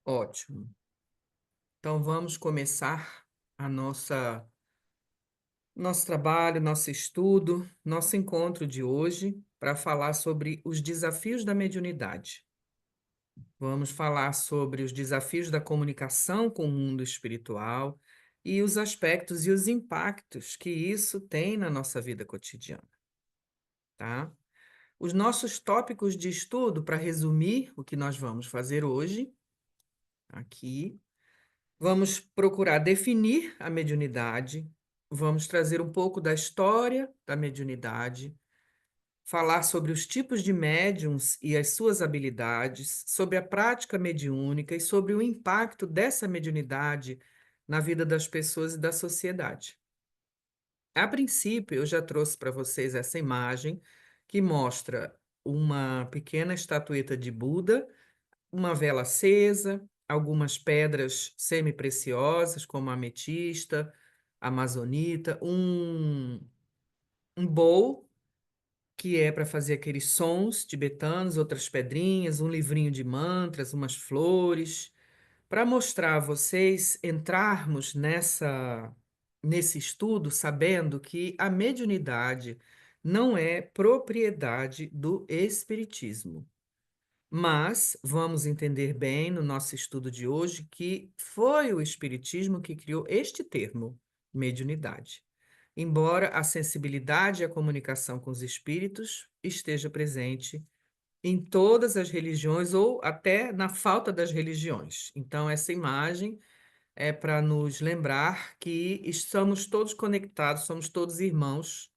Ótimo. Então vamos começar a nosso trabalho, nosso estudo, nosso encontro de hoje para falar sobre os desafios da mediunidade. Vamos falar sobre os desafios da comunicação com o mundo espiritual e os aspectos e os impactos que isso tem na nossa vida cotidiana, tá? Os nossos tópicos de estudo, para resumir o que nós vamos fazer hoje, aqui. Vamos procurar definir a mediunidade, vamos trazer um pouco da história da mediunidade, falar sobre os tipos de médiums e as suas habilidades, sobre a prática mediúnica e sobre o impacto dessa mediunidade na vida das pessoas e da sociedade. A princípio, eu já trouxe para vocês essa imagem que mostra uma pequena estatueta de Buda, uma vela acesa, algumas pedras semi-preciosas, como a ametista, a amazonita, um bowl, que é para fazer aqueles sons tibetanos, outras pedrinhas, um livrinho de mantras, umas flores, para mostrar a vocês entrarmos nesse estudo sabendo que a mediunidade não é propriedade do espiritismo. Mas vamos entender bem no nosso estudo de hoje que foi o Espiritismo que criou este termo, mediunidade. Embora a sensibilidade e a comunicação com os espíritos esteja presente em todas as religiões ou até na falta das religiões. Então, essa imagem é para nos lembrar que estamos todos conectados, somos todos irmãos,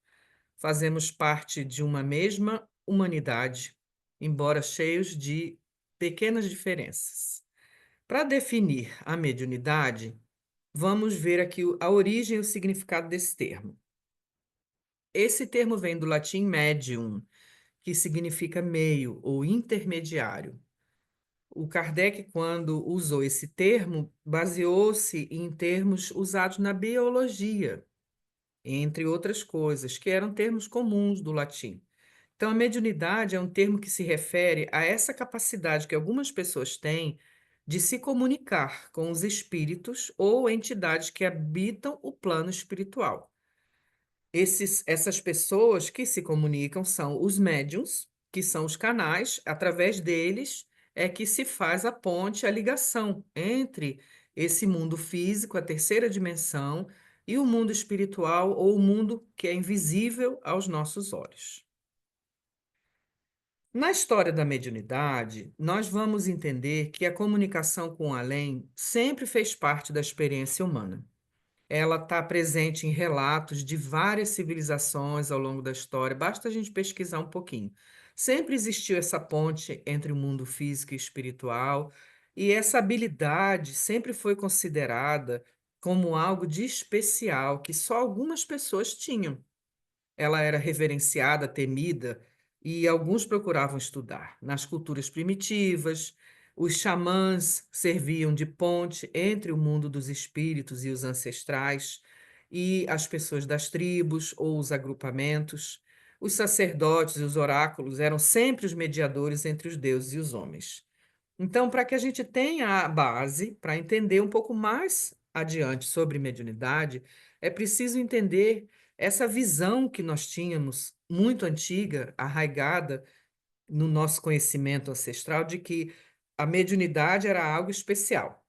fazemos parte de uma mesma humanidade, embora cheios de pequenas diferenças. Para definir a mediunidade, vamos ver aqui a origem e o significado desse termo. Esse termo vem do latim medium, que significa meio ou intermediário. O Kardec, quando usou esse termo, baseou-se em termos usados na biologia, entre outras coisas, que eram termos comuns do latim. Então, a mediunidade é um termo que se refere a essa capacidade que algumas pessoas têm de se comunicar com os espíritos ou entidades que habitam o plano espiritual. Essas pessoas que se comunicam são os médiuns, que são os canais, através deles é que se faz a ponte, a ligação entre esse mundo físico, a terceira dimensão, e o mundo espiritual ou o mundo que é invisível aos nossos olhos. Na história da mediunidade, nós vamos entender que a comunicação com o além sempre fez parte da experiência humana. Ela está presente em relatos de várias civilizações ao longo da história, basta a gente pesquisar um pouquinho. Sempre existiu essa ponte entre o mundo físico e espiritual, e essa habilidade sempre foi considerada como algo de especial que só algumas pessoas tinham. Ela era reverenciada, temida, e alguns procuravam estudar. Nas culturas primitivas, os xamãs serviam de ponte entre o mundo dos espíritos e os ancestrais, e as pessoas das tribos ou os agrupamentos. Os sacerdotes e os oráculos eram sempre os mediadores entre os deuses e os homens. Então, para que a gente tenha a base para entender um pouco mais adiante sobre mediunidade, é preciso entender essa visão que nós tínhamos, muito antiga, arraigada no nosso conhecimento ancestral, de que a mediunidade era algo especial.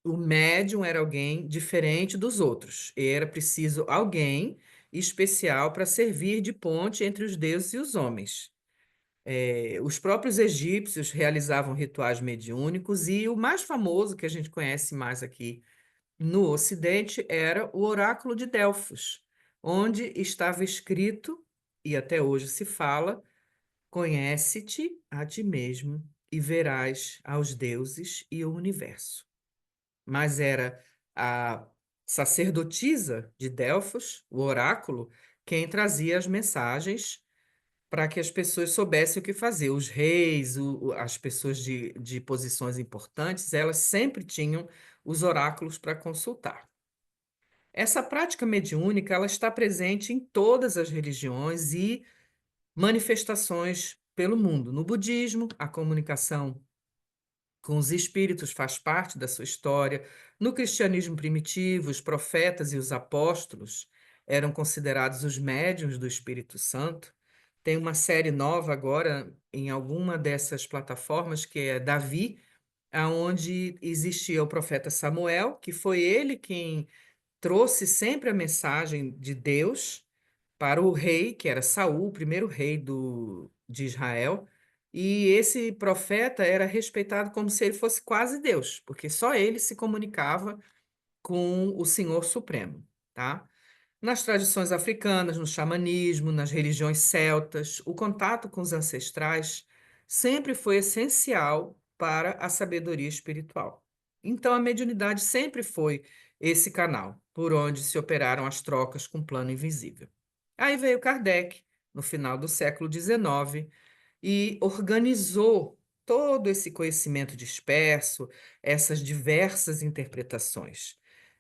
O médium era alguém diferente dos outros, e era preciso alguém especial para servir de ponte entre os deuses e os homens. Os próprios egípcios realizavam rituais mediúnicos e o mais famoso, que a gente conhece mais aqui no Ocidente, era o Oráculo de Delfos, onde estava escrito, e até hoje se fala: conhece-te a ti mesmo e verás aos deuses e o universo. Mas era a sacerdotisa de Delfos, o oráculo, quem trazia as mensagens para que as pessoas soubessem o que fazer. Os reis, as pessoas de posições importantes, elas sempre tinham os oráculos para consultar. Essa prática mediúnica, ela está presente em todas as religiões e manifestações pelo mundo. No budismo, a comunicação com os espíritos faz parte da sua história. No cristianismo primitivo, os profetas e os apóstolos eram considerados os médiuns do Espírito Santo. Tem uma série nova agora em alguma dessas plataformas que é Davi, aonde existia o profeta Samuel, que foi ele quem trouxe sempre a mensagem de Deus para o rei, que era Saul, o primeiro rei de Israel. E esse profeta era respeitado como se ele fosse quase Deus, porque só ele se comunicava com o Senhor Supremo, tá? Nas tradições africanas, no xamanismo, nas religiões celtas, o contato com os ancestrais sempre foi essencial para a sabedoria espiritual. Então, a mediunidade sempre foi esse canal por onde se operaram as trocas com o plano invisível. Aí veio Kardec, no final do século XIX, e organizou todo esse conhecimento disperso, essas diversas interpretações.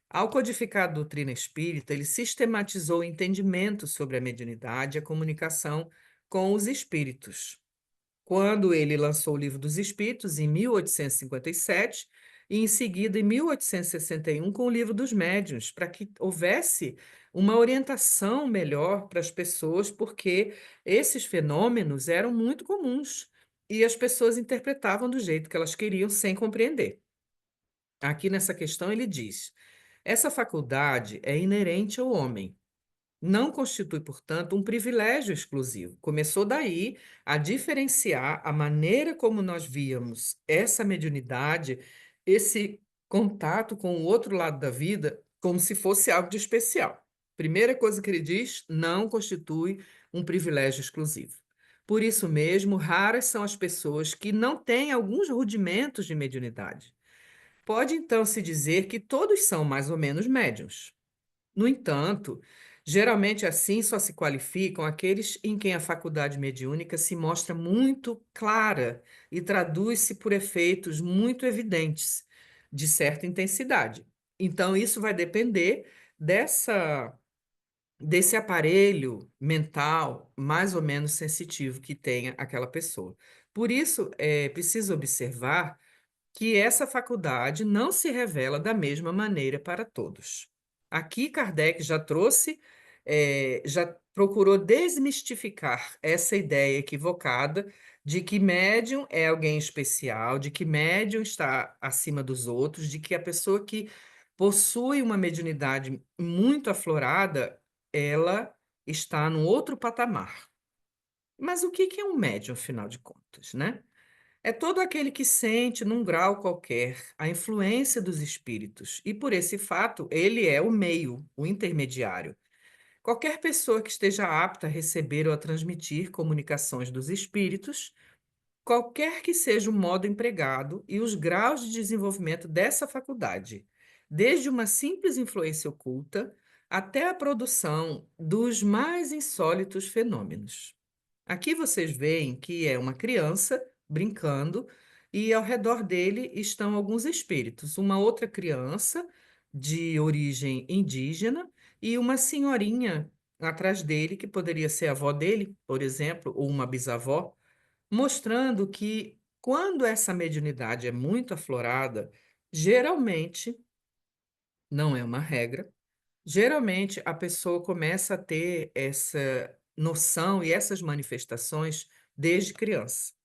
Ao codificar a doutrina espírita, ele sistematizou o entendimento sobre a mediunidade e a comunicação com os espíritos. Quando ele lançou o Livro dos Espíritos, em 1857, e em seguida, em 1861, com o Livro dos Médiuns, para que houvesse uma orientação melhor para as pessoas, porque esses fenômenos eram muito comuns e as pessoas interpretavam do jeito que elas queriam, sem compreender. Aqui nessa questão ele diz: essa faculdade é inerente ao homem, não constitui, portanto, um privilégio exclusivo. Começou daí a diferenciar a maneira como nós víamos essa mediunidade, esse contato com o outro lado da vida, como se fosse algo de especial. Primeira coisa que ele diz: não constitui um privilégio exclusivo. Por isso mesmo, raras são as pessoas que não têm alguns rudimentos de mediunidade. Pode então se dizer que todos são mais ou menos médiuns. No entanto, geralmente assim só se qualificam aqueles em quem a faculdade mediúnica se mostra muito clara e traduz-se por efeitos muito evidentes, de certa intensidade. Então, isso vai depender dessa, desse aparelho mental mais ou menos sensitivo que tenha aquela pessoa. Por isso, é preciso observar que essa faculdade não se revela da mesma maneira para todos. Aqui, Kardec já trouxe, já procurou desmistificar essa ideia equivocada de que médium é alguém especial, de que médium está acima dos outros, de que a pessoa que possui uma mediunidade muito aflorada, ela está num outro patamar. Mas o que é um médium, afinal de contas, né? É todo aquele que sente, num grau qualquer, a influência dos espíritos, e por esse fato, ele é o meio, o intermediário. Qualquer pessoa que esteja apta a receber ou a transmitir comunicações dos espíritos, qualquer que seja o modo empregado e os graus de desenvolvimento dessa faculdade, desde uma simples influência oculta até a produção dos mais insólitos fenômenos. Aqui vocês veem que é uma criança brincando e ao redor dele estão alguns espíritos, uma outra criança de origem indígena e uma senhorinha atrás dele, que poderia ser a avó dele, por exemplo, ou uma bisavó, mostrando que quando essa mediunidade é muito aflorada, geralmente, não é uma regra, geralmente a pessoa começa a ter essa noção e essas manifestações desde criança.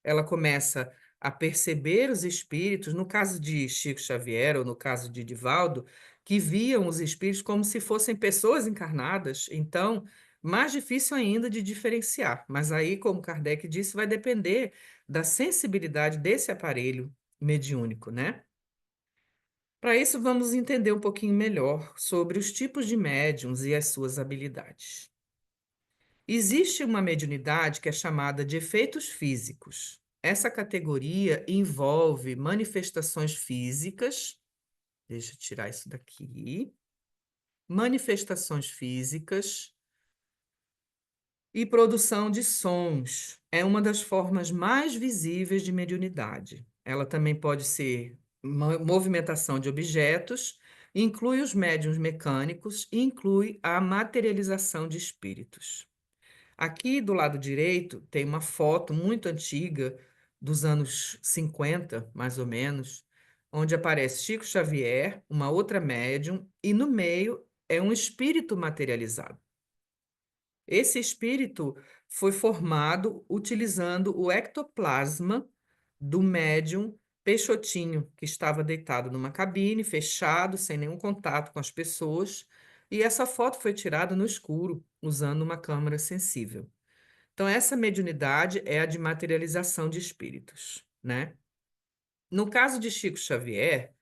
Ela começa a perceber os espíritos, no caso de Chico Xavier ou no caso de Divaldo, que viam os espíritos como se fossem pessoas encarnadas, então, mais difícil ainda de diferenciar. Mas aí, como Kardec disse, vai depender da sensibilidade desse aparelho mediúnico, né? Para isso, vamos entender um pouquinho melhor sobre os tipos de médiums e as suas habilidades. Existe uma mediunidade que é chamada de efeitos físicos. Essa categoria envolve manifestações físicas, deixa eu tirar isso daqui, manifestações físicas e produção de sons. É uma das formas mais visíveis de mediunidade. Ela também pode ser movimentação de objetos, inclui os médiuns mecânicos e inclui a materialização de espíritos. Aqui do lado direito tem uma foto muito antiga dos anos 50, mais ou menos, onde aparece Chico Xavier, uma outra médium, e no meio é um espírito materializado. Esse espírito foi formado utilizando o ectoplasma do médium Peixotinho, que estava deitado numa cabine, fechado, sem nenhum contato com as pessoas, e essa foto foi tirada no escuro, usando uma câmera sensível. Então, essa mediunidade é a de materialização de espíritos, né? No caso de Chico Xavier,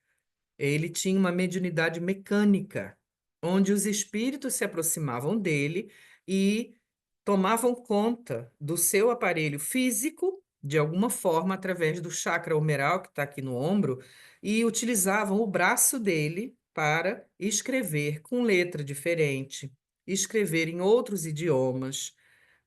ele tinha uma mediunidade mecânica, onde os espíritos se aproximavam dele e tomavam conta do seu aparelho físico, de alguma forma, através do chakra humeral, que está aqui no ombro, e utilizavam o braço dele para escrever com letra diferente, escrever em outros idiomas.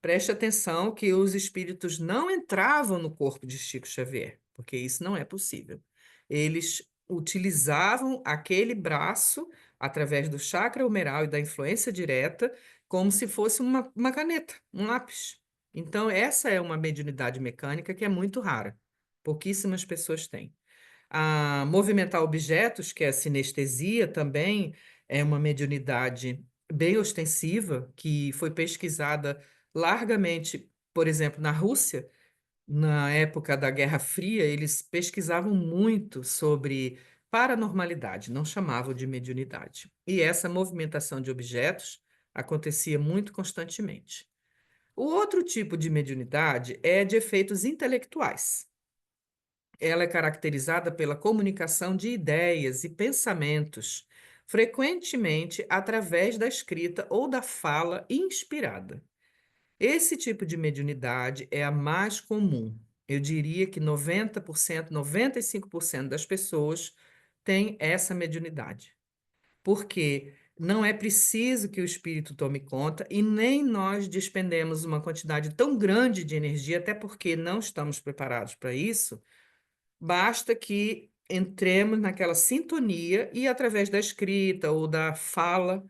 Preste atenção que os espíritos não entravam no corpo de Chico Xavier, porque isso não é possível. Eles utilizavam aquele braço, através do chakra humeral e da influência direta, como se fosse uma caneta, um lápis. Então, essa é uma mediunidade mecânica que é muito rara. Pouquíssimas pessoas têm. A movimentar objetos, que é a sinestesia, também é uma mediunidade bem ostensiva, que foi pesquisada largamente, por exemplo, na Rússia, na época da Guerra Fria, eles pesquisavam muito sobre paranormalidade, não chamavam de mediunidade. E essa movimentação de objetos acontecia muito constantemente. O outro tipo de mediunidade é de efeitos intelectuais. Ela é caracterizada pela comunicação de ideias e pensamentos, frequentemente através da escrita ou da fala inspirada. Esse tipo de mediunidade é a mais comum. Eu diria que 90%, 95% das pessoas têm essa mediunidade. Porque não é preciso que o espírito tome conta e nem nós despendemos uma quantidade tão grande de energia, até porque não estamos preparados para isso. Basta que entremos naquela sintonia e, através da escrita ou da fala,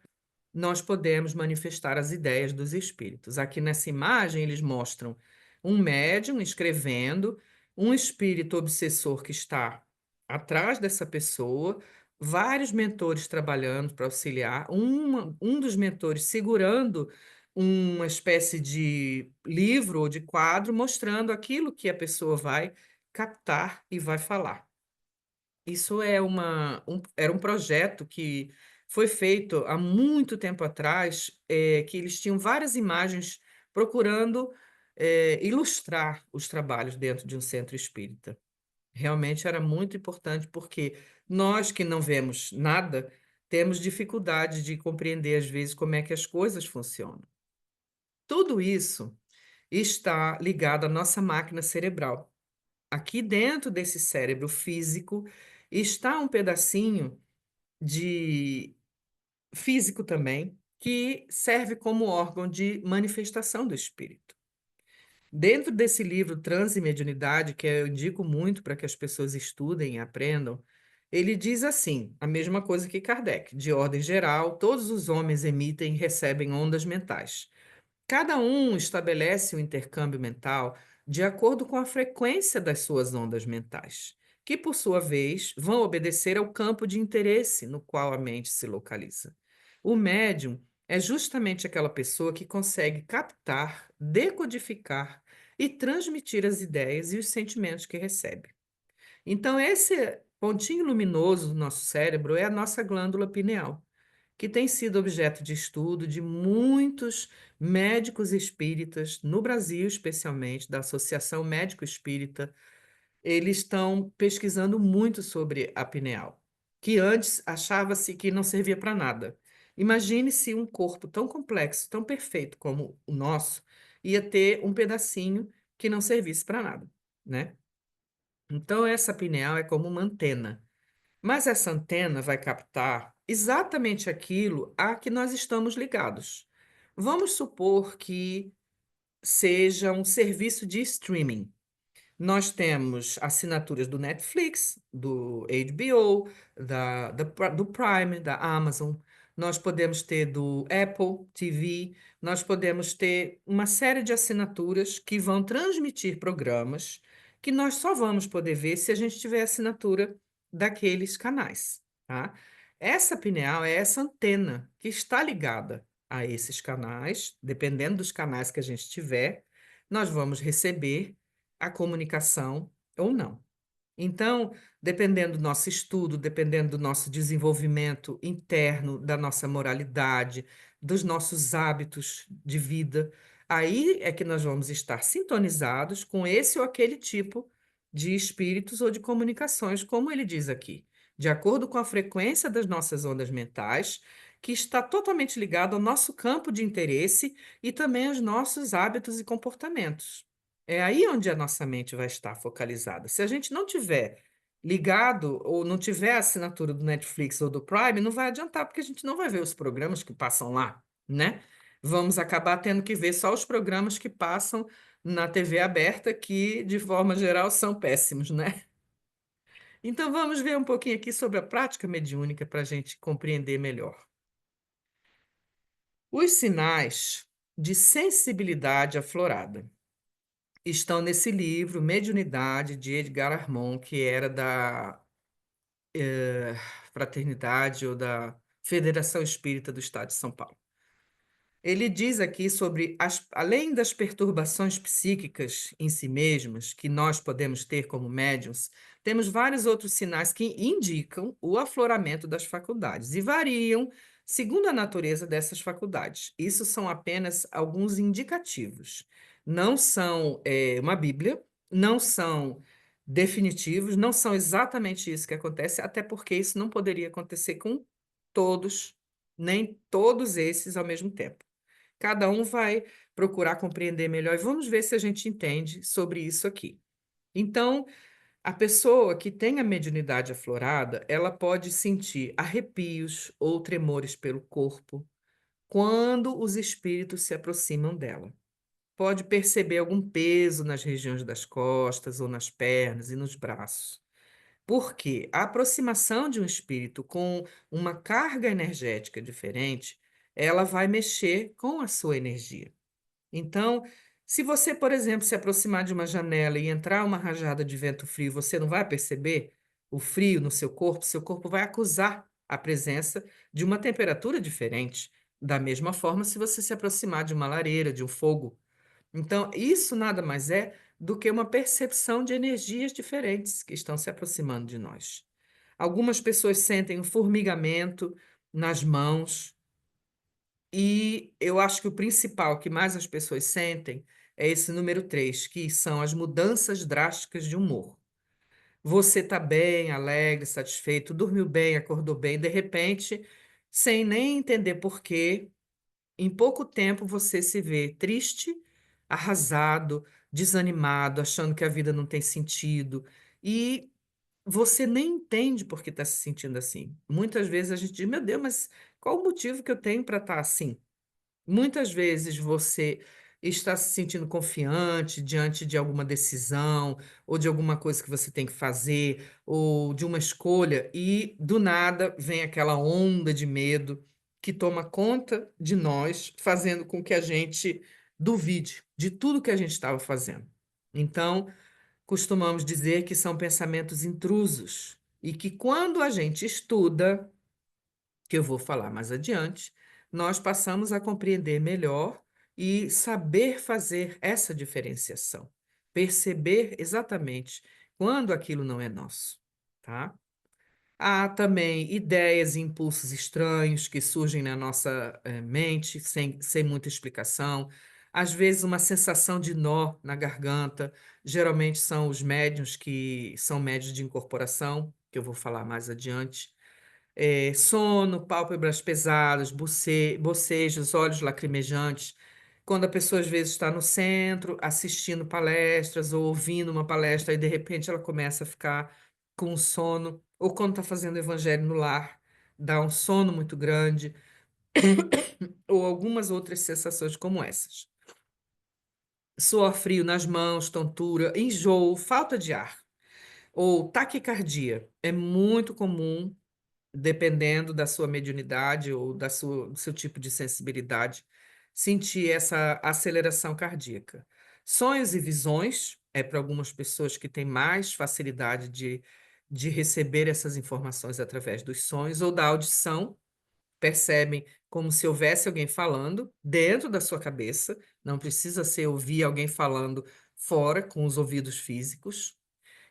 nós podemos manifestar as ideias dos espíritos. Aqui nessa imagem, eles mostram um médium escrevendo, um espírito obsessor que está atrás dessa pessoa, vários mentores trabalhando para auxiliar, um dos mentores segurando uma espécie de livro ou de quadro, mostrando aquilo que a pessoa vai captar e vai falar. Isso era um projeto que foi feito há muito tempo atrás, que eles tinham várias imagens procurando, ilustrar os trabalhos dentro de um centro espírita. Realmente era muito importante, porque nós que não vemos nada, temos dificuldade de compreender, às vezes, como é que as coisas funcionam. Tudo isso está ligado à nossa máquina cerebral. Aqui dentro desse cérebro físico está um pedacinho de físico também, que serve como órgão de manifestação do espírito. Dentro desse livro Transe e Mediunidade, que eu indico muito para que as pessoas estudem e aprendam, ele diz assim, a mesma coisa que Kardec: de ordem geral, todos os homens emitem e recebem ondas mentais. Cada um estabelece o intercâmbio mental de acordo com a frequência das suas ondas mentais, que, por sua vez, vão obedecer ao campo de interesse no qual a mente se localiza. O médium é justamente aquela pessoa que consegue captar, decodificar e transmitir as ideias e os sentimentos que recebe. Então, esse pontinho luminoso do nosso cérebro é a nossa glândula pineal, que tem sido objeto de estudo de muitos médicos espíritas, no Brasil especialmente, da Associação Médico Espírita. Eles estão pesquisando muito sobre a pineal, que antes achava-se que não servia para nada. Imagine se um corpo tão complexo, tão perfeito como o nosso, ia ter um pedacinho que não servisse para nada, né? Então, essa pineal é como uma antena, mas essa antena vai captar exatamente aquilo a que nós estamos ligados. Vamos supor que seja um serviço de streaming. Nós temos assinaturas do Netflix, do HBO, do Prime, da Amazon. Nós podemos ter do Apple TV. Nós podemos ter uma série de assinaturas que vão transmitir programas que nós só vamos poder ver se a gente tiver assinatura daqueles canais, tá? Essa pineal é essa antena que está ligada a esses canais, dependendo dos canais que a gente tiver, nós vamos receber a comunicação ou não. Então, dependendo do nosso estudo, dependendo do nosso desenvolvimento interno, da nossa moralidade, dos nossos hábitos de vida, aí é que nós vamos estar sintonizados com esse ou aquele tipo de espíritos ou de comunicações, como ele diz aqui, de acordo com a frequência das nossas ondas mentais, que está totalmente ligado ao nosso campo de interesse e também aos nossos hábitos e comportamentos. É aí onde a nossa mente vai estar focalizada. Se a gente não tiver ligado ou não tiver a assinatura do Netflix ou do Prime, não vai adiantar, porque a gente não vai ver os programas que passam lá, né? Vamos acabar tendo que ver só os programas que passam na TV aberta, que, de forma geral, são péssimos, né? Então, vamos ver um pouquinho aqui sobre a prática mediúnica para a gente compreender melhor. Os sinais de sensibilidade aflorada estão nesse livro, Mediunidade, de Edgar Armand, que era da Fraternidade ou da Federação Espírita do Estado de São Paulo. Ele diz aqui sobre, além das perturbações psíquicas em si mesmas, que nós podemos ter como médiums, temos vários outros sinais que indicam o afloramento das faculdades e variam segundo a natureza dessas faculdades. Isso são apenas alguns indicativos. Não são, uma Bíblia, não são definitivos, não são exatamente isso que acontece, até porque isso não poderia acontecer com todos, nem todos esses ao mesmo tempo. Cada um vai procurar compreender melhor e vamos ver se a gente entende sobre isso aqui. Então, a pessoa que tem a mediunidade aflorada, ela pode sentir arrepios ou tremores pelo corpo quando os espíritos se aproximam dela. Pode perceber algum peso nas regiões das costas ou nas pernas e nos braços. Porque a aproximação de um espírito com uma carga energética diferente, ela vai mexer com a sua energia. Então, se você, por exemplo, se aproximar de uma janela e entrar uma rajada de vento frio, você não vai perceber o frio no seu corpo vai acusar a presença de uma temperatura diferente. Da mesma forma, se você se aproximar de uma lareira, de um fogo. Então, isso nada mais é do que uma percepção de energias diferentes que estão se aproximando de nós. Algumas pessoas sentem um formigamento nas mãos, e eu acho que o principal que mais as pessoas sentem é esse número 3, que são as mudanças drásticas de humor. Você está bem, alegre, satisfeito, dormiu bem, acordou bem, de repente, sem nem entender por quê, em pouco tempo você se vê triste, arrasado, desanimado, achando que a vida não tem sentido, e você nem entende por que está se sentindo assim. Muitas vezes a gente diz, meu Deus, mas qual o motivo que eu tenho para estar assim? Muitas vezes você está se sentindo confiante diante de alguma decisão, ou de alguma coisa que você tem que fazer, ou de uma escolha, e do nada vem aquela onda de medo que toma conta de nós, fazendo com que a gente duvide de tudo que a gente estava fazendo. Então, costumamos dizer que são pensamentos intrusos, e que quando a gente estuda, que eu vou falar mais adiante, nós passamos a compreender melhor e saber fazer essa diferenciação, perceber exatamente quando aquilo não é nosso, tá? Há também ideias e impulsos estranhos que surgem na nossa mente sem muita explicação. Às vezes, uma sensação de nó na garganta. Geralmente são os médiuns que são médiuns de incorporação, que eu vou falar mais adiante. Sono, pálpebras pesadas, bocejos, olhos lacrimejantes. Quando a pessoa às vezes está no centro, assistindo palestras ou ouvindo uma palestra, e de repente ela começa a ficar com sono, ou quando está fazendo evangelho no lar, dá um sono muito grande, ou algumas outras sensações como essas. Suor frio nas mãos, tontura, enjoo, falta de ar, ou taquicardia. É muito comum, dependendo da sua mediunidade ou do seu tipo de sensibilidade, sentir essa aceleração cardíaca. Sonhos e visões é para algumas pessoas que têm mais facilidade de receber essas informações através dos sonhos ou da audição, percebem como se houvesse alguém falando dentro da sua cabeça, não precisa ser ouvir alguém falando fora com os ouvidos físicos.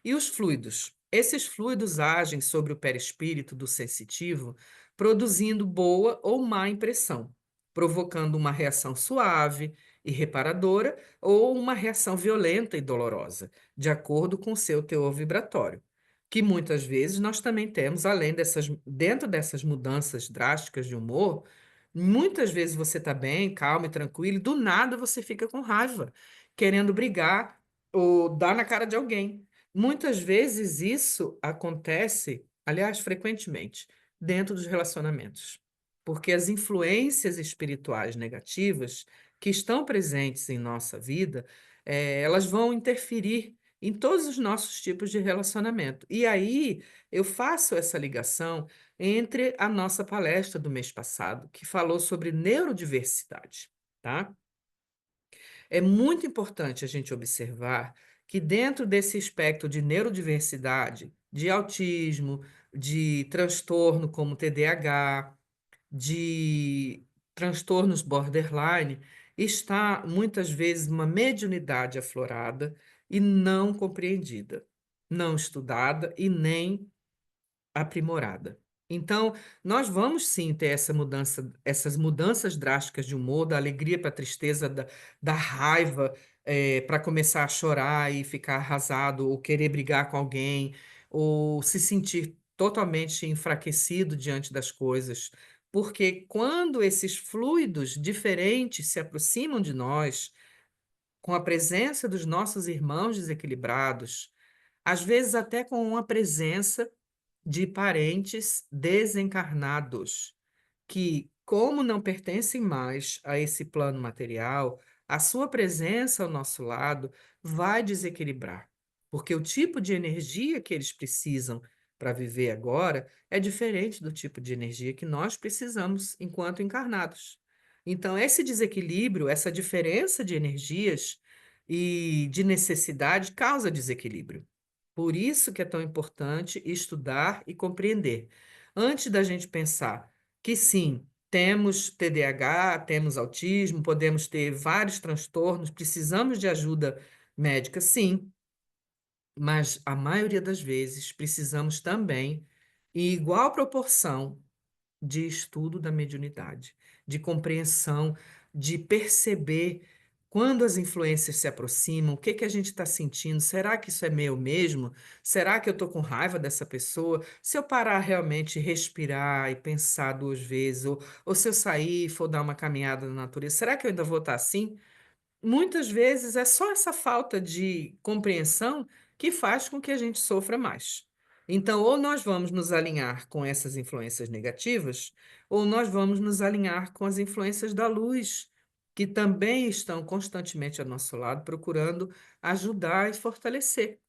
E os fluidos? Esses fluidos agem sobre o perispírito do sensitivo, produzindo boa ou má impressão, provocando uma reação suave e reparadora ou uma reação violenta e dolorosa, de acordo com o seu teor vibratório, que muitas vezes nós também temos, além dentro dessas mudanças drásticas de humor, muitas vezes você está bem, calmo e tranquilo, e do nada você fica com raiva, querendo brigar ou dar na cara de alguém. Muitas vezes isso acontece, aliás, frequentemente, dentro dos relacionamentos, porque as influências espirituais negativas que estão presentes em nossa vida, elas vão interferir em todos os nossos tipos de relacionamento. E aí eu faço essa ligação entre a nossa palestra do mês passado, que falou sobre neurodiversidade, tá? É muito importante a gente observar que dentro desse espectro de neurodiversidade, de autismo, de transtorno como TDAH, de transtornos borderline, está muitas vezes uma mediunidade aflorada e não compreendida, não estudada e nem aprimorada. Então, nós vamos sim ter essa mudança, essas mudanças drásticas de humor, da alegria para a tristeza, da raiva, para começar a chorar e ficar arrasado, ou querer brigar com alguém, ou se sentir totalmente enfraquecido diante das coisas. Porque quando esses fluidos diferentes se aproximam de nós, com a presença dos nossos irmãos desequilibrados, às vezes até com uma presença de parentes desencarnados, que, como não pertencem mais a esse plano material, a sua presença ao nosso lado vai desequilibrar, porque o tipo de energia que eles precisam para viver agora é diferente do tipo de energia que nós precisamos enquanto encarnados. Então, esse desequilíbrio, essa diferença de energias e de necessidade causa desequilíbrio. Por isso que é tão importante estudar e compreender. Antes da gente pensar que sim, temos TDAH, temos autismo, podemos ter vários transtornos, precisamos de ajuda médica, sim, mas a maioria das vezes precisamos também, em igual proporção, de estudo da mediunidade, de compreensão, de perceber quando as influências se aproximam, o que que a gente está sentindo? Será que isso é meu mesmo? Será que eu estou com raiva dessa pessoa? Se eu parar realmente, respirar e pensar duas vezes, ou se eu sair e for dar uma caminhada na natureza, será que eu ainda vou estar assim? Muitas vezes é só essa falta de compreensão que faz com que a gente sofra mais. Então, ou nós vamos nos alinhar com essas influências negativas, ou nós vamos nos alinhar com as influências da luz, que também estão constantemente ao nosso lado, procurando ajudar e fortalecer.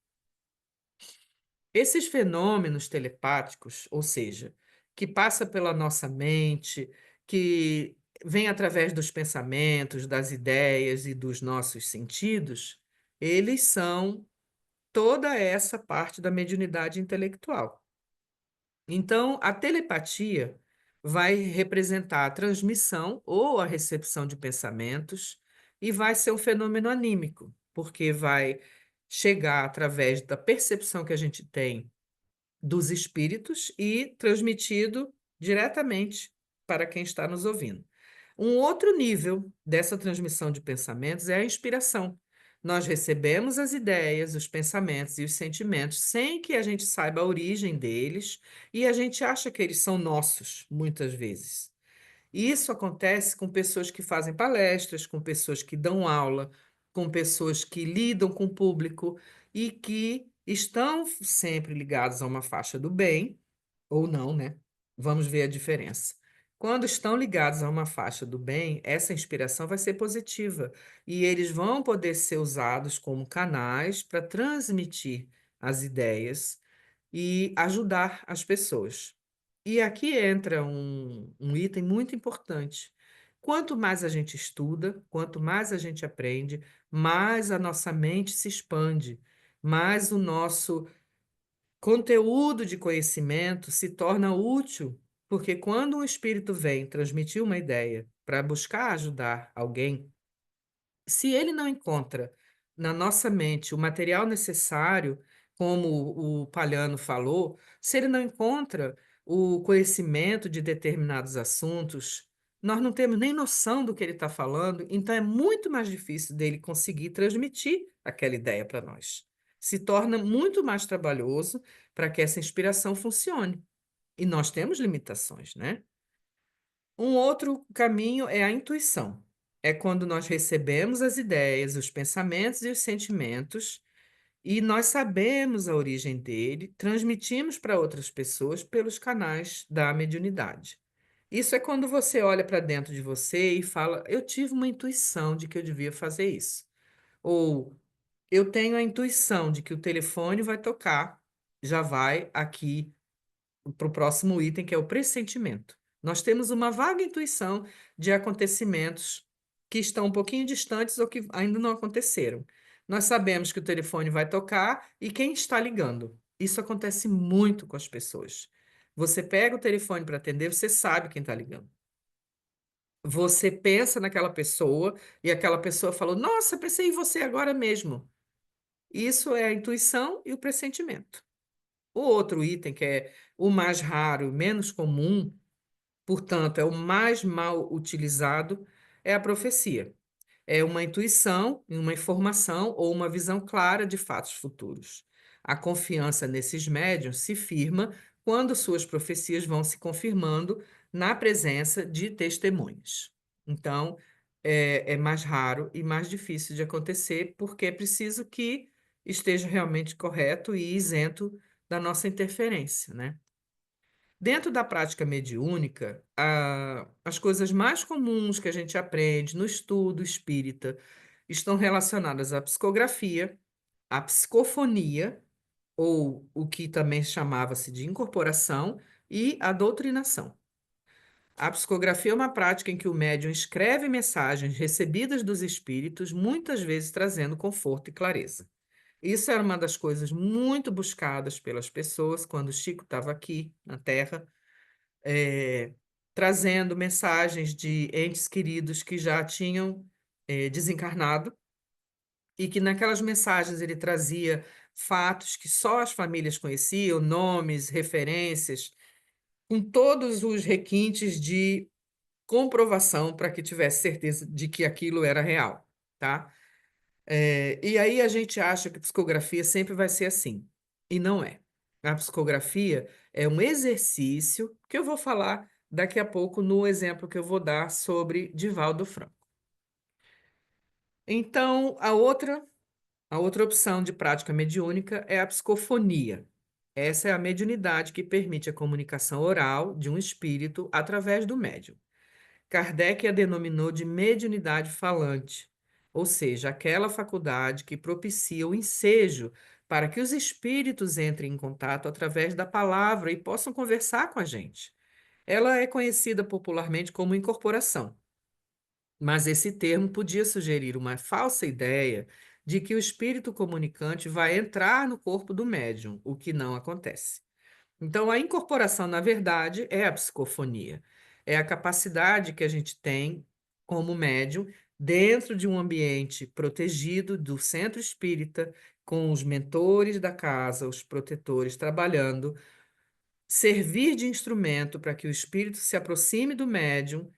Esses fenômenos telepáticos, ou seja, que passa pela nossa mente, que vem através dos pensamentos, das ideias e dos nossos sentidos, eles são toda essa parte da mediunidade intelectual. Então, a telepatia vai representar a transmissão ou a recepção de pensamentos e vai ser um fenômeno anímico, porque vai chegar através da percepção que a gente tem dos espíritos e transmitido diretamente para quem está nos ouvindo. Um outro nível dessa transmissão de pensamentos é a inspiração. Nós recebemos as ideias, os pensamentos e os sentimentos sem que a gente saiba a origem deles e a gente acha que eles são nossos, muitas vezes. E isso acontece com pessoas que fazem palestras, com pessoas que dão aula, com pessoas que lidam com o público e que estão sempre ligados a uma faixa do bem, ou não, né? Vamos ver a diferença. Quando estão ligados a uma faixa do bem, essa inspiração vai ser positiva e eles vão poder ser usados como canais para transmitir as ideias e ajudar as pessoas. E aqui entra um item muito importante. Quanto mais a gente estuda, quanto mais a gente aprende, mais a nossa mente se expande, mais o nosso conteúdo de conhecimento se torna útil, porque quando um espírito vem transmitir uma ideia para buscar ajudar alguém, se ele não encontra na nossa mente o material necessário, como o Palhano falou, se ele não encontra o conhecimento de determinados assuntos, nós não temos nem noção do que ele está falando, então é muito mais difícil dele conseguir transmitir aquela ideia para nós. Se torna muito mais trabalhoso para que essa inspiração funcione. E nós temos limitações, né? Um outro caminho é a intuição. É quando nós recebemos as ideias, os pensamentos e os sentimentos, e nós sabemos a origem dele, transmitimos para outras pessoas pelos canais da mediunidade. Isso é quando você olha para dentro de você e fala: Eu tive uma intuição de que eu devia fazer isso. Ou eu tenho a intuição de que o telefone vai tocar, já vai aqui para o próximo item, que é o pressentimento. Nós temos uma vaga intuição de acontecimentos que estão um pouquinho distantes ou que ainda não aconteceram. Nós sabemos que o telefone vai tocar e quem está ligando. Isso acontece muito com as pessoas. Você pega o telefone para atender, você sabe quem está ligando. Você pensa naquela pessoa e aquela pessoa falou: Nossa, pensei em você agora mesmo. Isso é a intuição e o pressentimento. O outro item, que é o mais raro, menos comum, portanto, é o mais mal utilizado, é a profecia. É uma intuição, uma informação ou uma visão clara de fatos futuros. A confiança nesses médiuns se firma quando suas profecias vão se confirmando na presença de testemunhas. Então, é mais raro e mais difícil de acontecer, porque é preciso que esteja realmente correto e isento da nossa interferência, né? Dentro da prática mediúnica, as coisas mais comuns que a gente aprende no estudo espírita estão relacionadas à psicografia, à psicofonia, ou o que também chamava-se de incorporação, e à doutrinação. A psicografia é uma prática em que o médium escreve mensagens recebidas dos espíritos, muitas vezes trazendo conforto e clareza. Isso era uma das coisas muito buscadas pelas pessoas quando Chico estava aqui na Terra, eh, trazendo mensagens de entes queridos que já tinham desencarnado e que naquelas mensagens ele trazia fatos que só as famílias conheciam, nomes, referências, com todos os requintes de comprovação para que tivesse certeza de que aquilo era real, tá? E aí a gente acha que psicografia sempre vai ser assim, e não é. A psicografia é um exercício que eu vou falar daqui a pouco no exemplo que eu vou dar sobre Divaldo Franco. Então, a outra opção de prática mediúnica é a psicofonia. Essa é a mediunidade que permite a comunicação oral de um espírito através do médium. Kardec a denominou de mediunidade falante, ou seja, aquela faculdade que propicia o ensejo para que os espíritos entrem em contato através da palavra e possam conversar com a gente. Ela é conhecida popularmente como incorporação, mas esse termo podia sugerir uma falsa ideia de que o espírito comunicante vai entrar no corpo do médium, o que não acontece. Então, a incorporação, na verdade, é a psicofonia. É a capacidade que a gente tem como médium dentro de um ambiente protegido do centro espírita, com os mentores da casa, os protetores trabalhando, servir de instrumento para que o espírito se aproxime do médium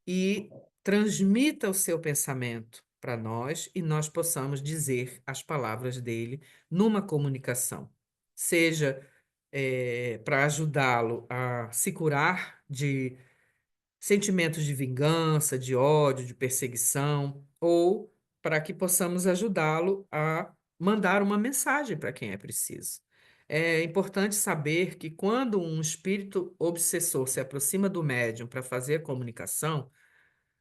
e transmita o seu pensamento para nós e nós possamos dizer as palavras dele numa comunicação. Seja para ajudá-lo a se curar de sentimentos de vingança, de ódio, de perseguição, ou para que possamos ajudá-lo a mandar uma mensagem para quem é preciso. É importante saber que quando um espírito obsessor se aproxima do médium para fazer a comunicação,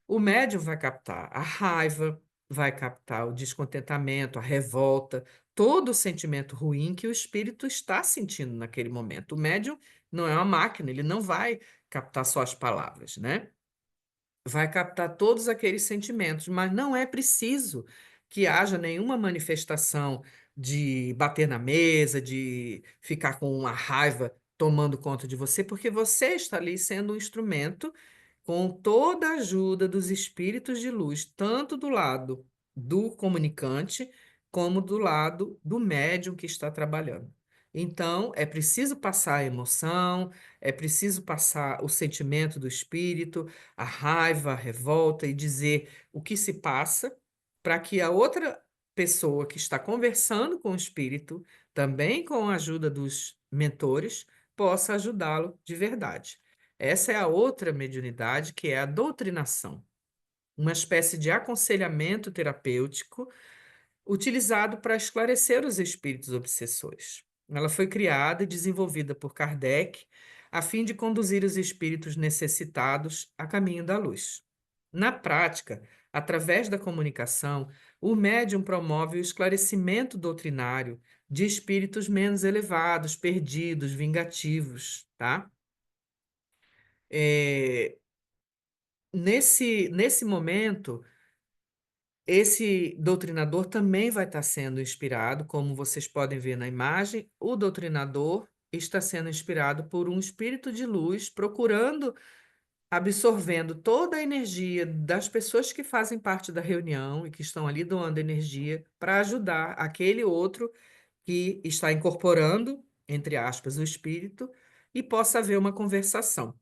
o médium vai captar a raiva, vai captar o descontentamento, a revolta, todo o sentimento ruim que o espírito está sentindo naquele momento. O médium não é uma máquina, ele não vai captar só as palavras, né? Vai captar todos aqueles sentimentos, mas não é preciso que haja nenhuma manifestação de bater na mesa, de ficar com uma raiva tomando conta de você, porque você está ali sendo um instrumento com toda a ajuda dos espíritos de luz, tanto do lado do comunicante, como do lado do médium que está trabalhando. Então, é preciso passar a emoção, é preciso passar o sentimento do espírito, a raiva, a revolta e dizer o que se passa, para que a outra pessoa que está conversando com o espírito, também com a ajuda dos mentores, possa ajudá-lo de verdade. Essa é a outra mediunidade, que é a doutrinação, uma espécie de aconselhamento terapêutico utilizado para esclarecer os espíritos obsessores. Ela foi criada e desenvolvida por Kardec a fim de conduzir os espíritos necessitados a caminho da luz. Na prática, através da comunicação, o médium promove o esclarecimento doutrinário de espíritos menos elevados, perdidos, vingativos, tá? É, nesse momento, esse doutrinador também vai estar sendo inspirado, como vocês podem ver na imagem, o doutrinador está sendo inspirado por um espírito de luz, procurando, absorvendo toda a energia das pessoas que fazem parte da reunião e que estão ali doando energia para ajudar aquele outro que está incorporando, entre aspas, o espírito e possa haver uma conversação.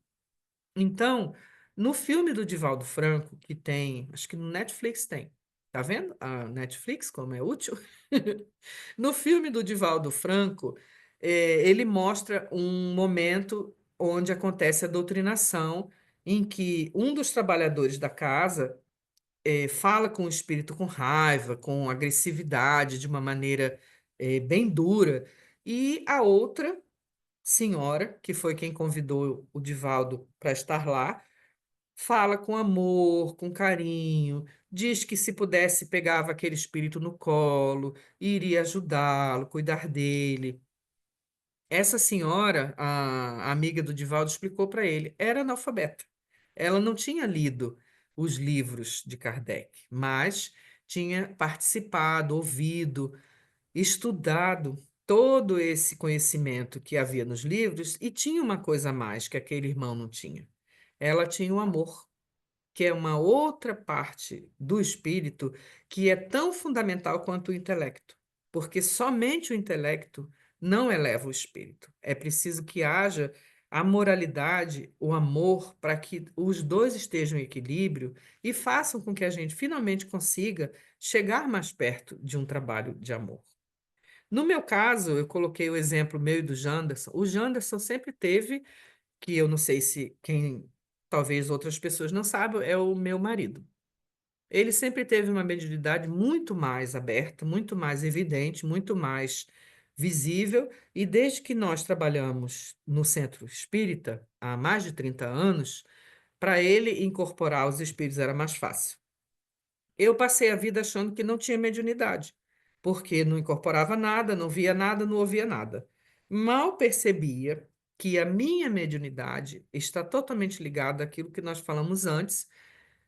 Então, no filme do Divaldo Franco, que tem, acho que no Netflix tem, tá vendo? A Netflix, como é útil. No filme do Divaldo Franco, ele mostra um momento onde acontece a doutrinação, em que um dos trabalhadores da casa fala com o espírito com raiva, com agressividade, de uma maneira bem dura, e a outra senhora, que foi quem convidou o Divaldo para estar lá, fala com amor, com carinho, diz que se pudesse pegava aquele espírito no colo, iria ajudá-lo, cuidar dele. Essa senhora, a amiga do Divaldo, explicou para ele, era analfabeta. Ela não tinha lido os livros de Kardec, mas tinha participado, ouvido, estudado todo esse conhecimento que havia nos livros e tinha uma coisa a mais que aquele irmão não tinha. Ela tinha o amor, que é uma outra parte do espírito que é tão fundamental quanto o intelecto, porque somente o intelecto não eleva o espírito. É preciso que haja a moralidade, o amor, para que os dois estejam em equilíbrio e façam com que a gente finalmente consiga chegar mais perto de um trabalho de amor. No meu caso, eu coloquei o exemplo meu e do Janderson. O Janderson sempre teve, que eu não sei se quem, talvez outras pessoas não saibam, é o meu marido. Ele sempre teve uma mediunidade muito mais aberta, muito mais evidente, muito mais visível, e desde que nós trabalhamos no centro espírita, há mais de 30 anos, para ele incorporar os espíritos era mais fácil. Eu passei a vida achando que não tinha mediunidade, porque não incorporava nada, não via nada, não ouvia nada. Mal percebia que a minha mediunidade está totalmente ligada àquilo que nós falamos antes